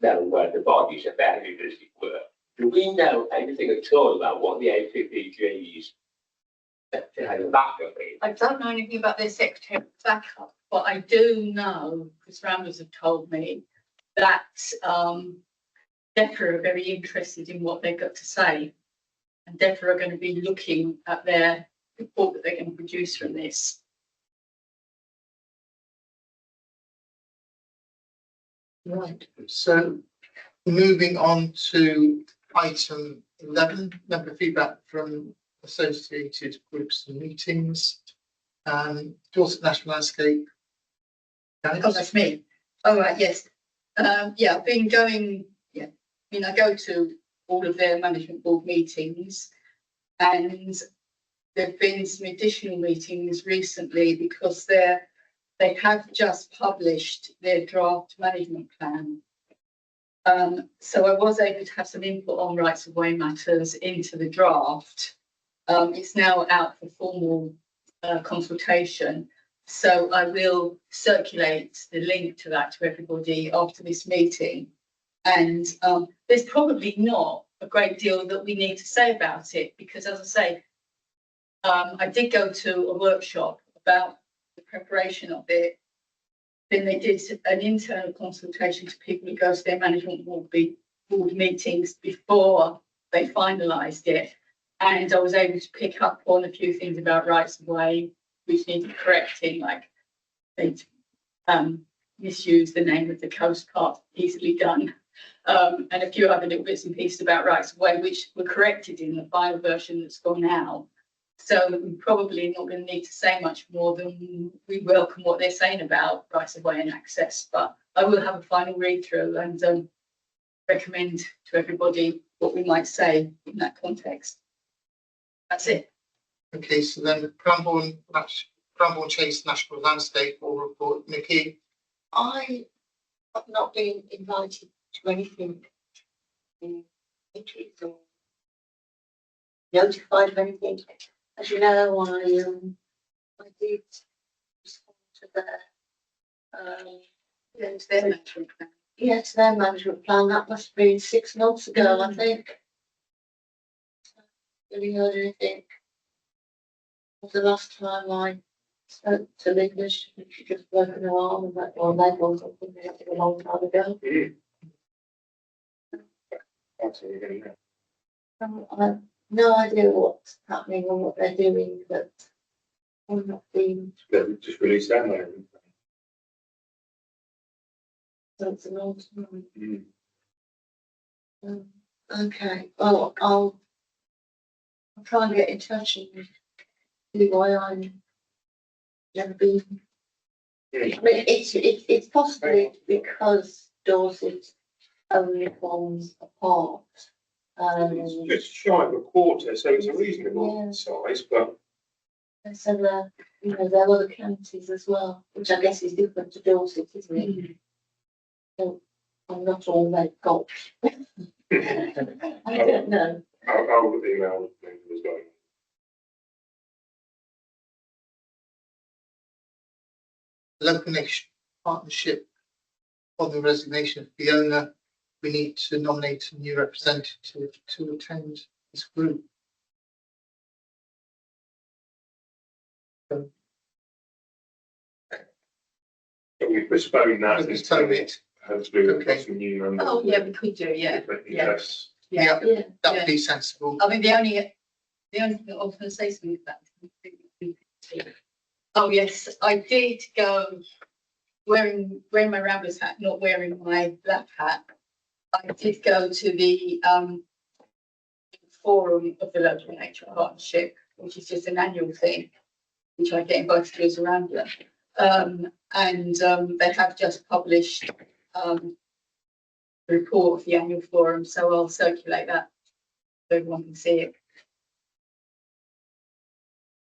know where the bodies are buried, as it were. Do we know anything at all about what the APPGs backup is? I don't know anything about their secretary backup, but I do know, because Ramblers have told me, that DEFRA are very interested in what they've got to say. And DEFRA are going to be looking at their report that they're going to produce from this. Right, so moving on to item 11, member feedback from associated groups and meetings. Dorset National Landscape. Oh, that's me. All right, yes. Yeah, I've been going, I mean, I go to all of their management board meetings and there've been some additional meetings recently because they have just published their draft management plan. So I was able to have some input on rights of way matters into the draft. It's now out for formal consultation. So I will circulate the link to that to everybody after this meeting. And there's probably not a great deal that we need to say about it, because as I say, I did go to a workshop about the preparation of it. Then they did an internal consultation to people who go to their management board meetings before they finalised it. And I was able to pick up on a few things about rights of way, which needed correcting, like they'd misused the name of the coast part, easily done. And a few other little bits and pieces about rights of way, which were corrected in the final version that's gone out. So we're probably not going to need to say much more than we welcome what they're saying about rights of way and access. But I will have a final read through and recommend to everybody what we might say in that context. That's it. Okay, so then the Cranbourne Chase National Landscape Law Report, Nikki. I have not been invited to anything in meetings or notified of anything. As you know, I did respond to their management plan. yeah, to their management plan. That must have been 6 months ago, I think. Really heard anything? The last time I spoke to Linda, she just broken her arm and that or leg or something. That was a long time ago. I have no idea what's happening or what they're doing, but I'm not being. Just release that management. So it's an old time. Okay, well, I'll try and get in touch and see why I'm never been. I mean, it's possibly because Dorset only forms a part. It's just shy of a quarter, so it's a reasonable size, but. And so there, there are other counties as well, which I guess is different to Dorset, isn't it? So I'm not all they've got. I don't know. I'll email them as well. Local Nation Partnership, on the resignation of Fiona, we need to nominate a new representative to attend this group. But we postpone that. Let's postpone it. Hopefully we've got Okay. some new members. Oh, yeah, we could do, yeah. Yes. Yeah. Yeah. That would be sensible. I mean, the only thing I was going to say something about. Oh, yes, I did go wearing my Ramblers hat, not wearing my black hat. I did go to the forum of the Local Nature Partnership, which is just an annual thing, which I get invited to as a Rambler. And they have just published the report of the annual forum, so I'll circulate that so everyone can see it.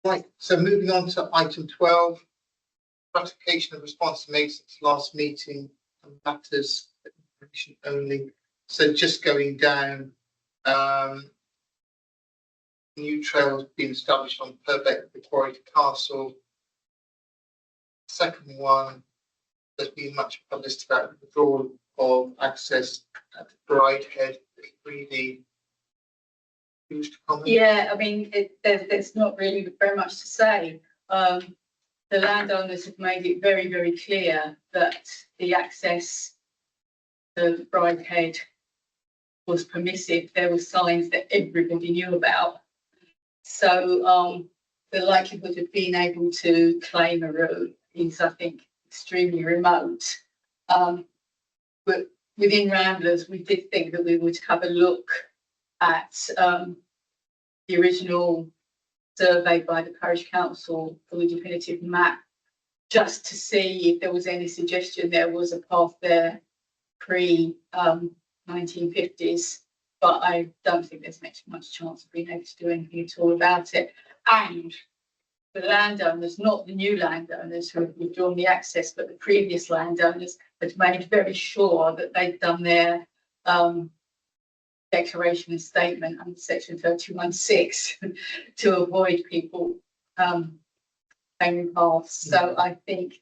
Right, so moving on to item 12, ratification of response made since last meeting and matters information only. So just going down, new trails being established on Purbeck Victoria Castle. Second one, there's been much published about the withdrawal of access at Bridehead. Really used to comment. Yeah, I mean, there's not really very much to say. The landowners have made it very, very clear that the access to Bridehead was permissive. There were signs that everybody knew about. So the likelihood of being able to claim a route is, I think, extremely remote. But within Ramblers, we did think that we would have a look at the original survey by the parish council for the definitive map, just to see if there was any suggestion there was a path there pre 1950s, but I don't think there's much chance of being able to do anything at all about it. And the landowners, not the new landowners who have withdrawn the access, but the previous landowners had made very sure that they'd done their declaration and statement under section 31(6) to avoid people time paths. So I think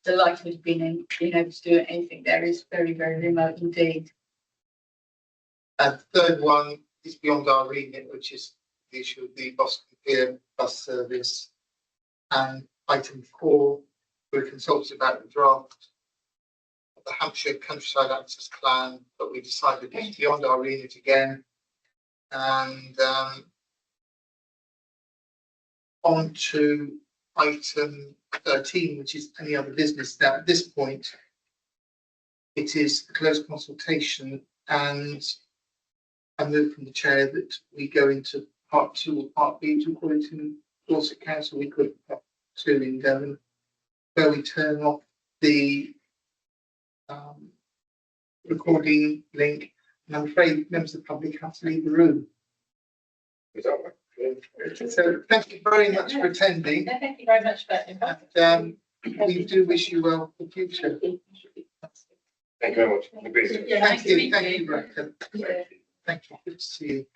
the likelihood of being able to do anything there is very, very remote indeed. And the third one is beyond our remit, which is the issue of the Boston Pier bus service. And item 4, we're consulted about the draft of the Hampshire Countryside Access Plan, but we decided it's beyond our remit again. And on to item 13, which is any other business. Now, at this point, it is a closed consultation, and I move from the chair that we go into part 2 or part B, according to Dorset Council. We could part 2 in Devon, where we turn off the recording link, and I'm afraid members of the public have to leave the room. Is that right? So thank you very much for attending, Thank you very much for that. and we do wish you well for the future. Thank you very much. Good being here. Yeah, Thank you, thank you. Rebecca. Thank you, good to see you.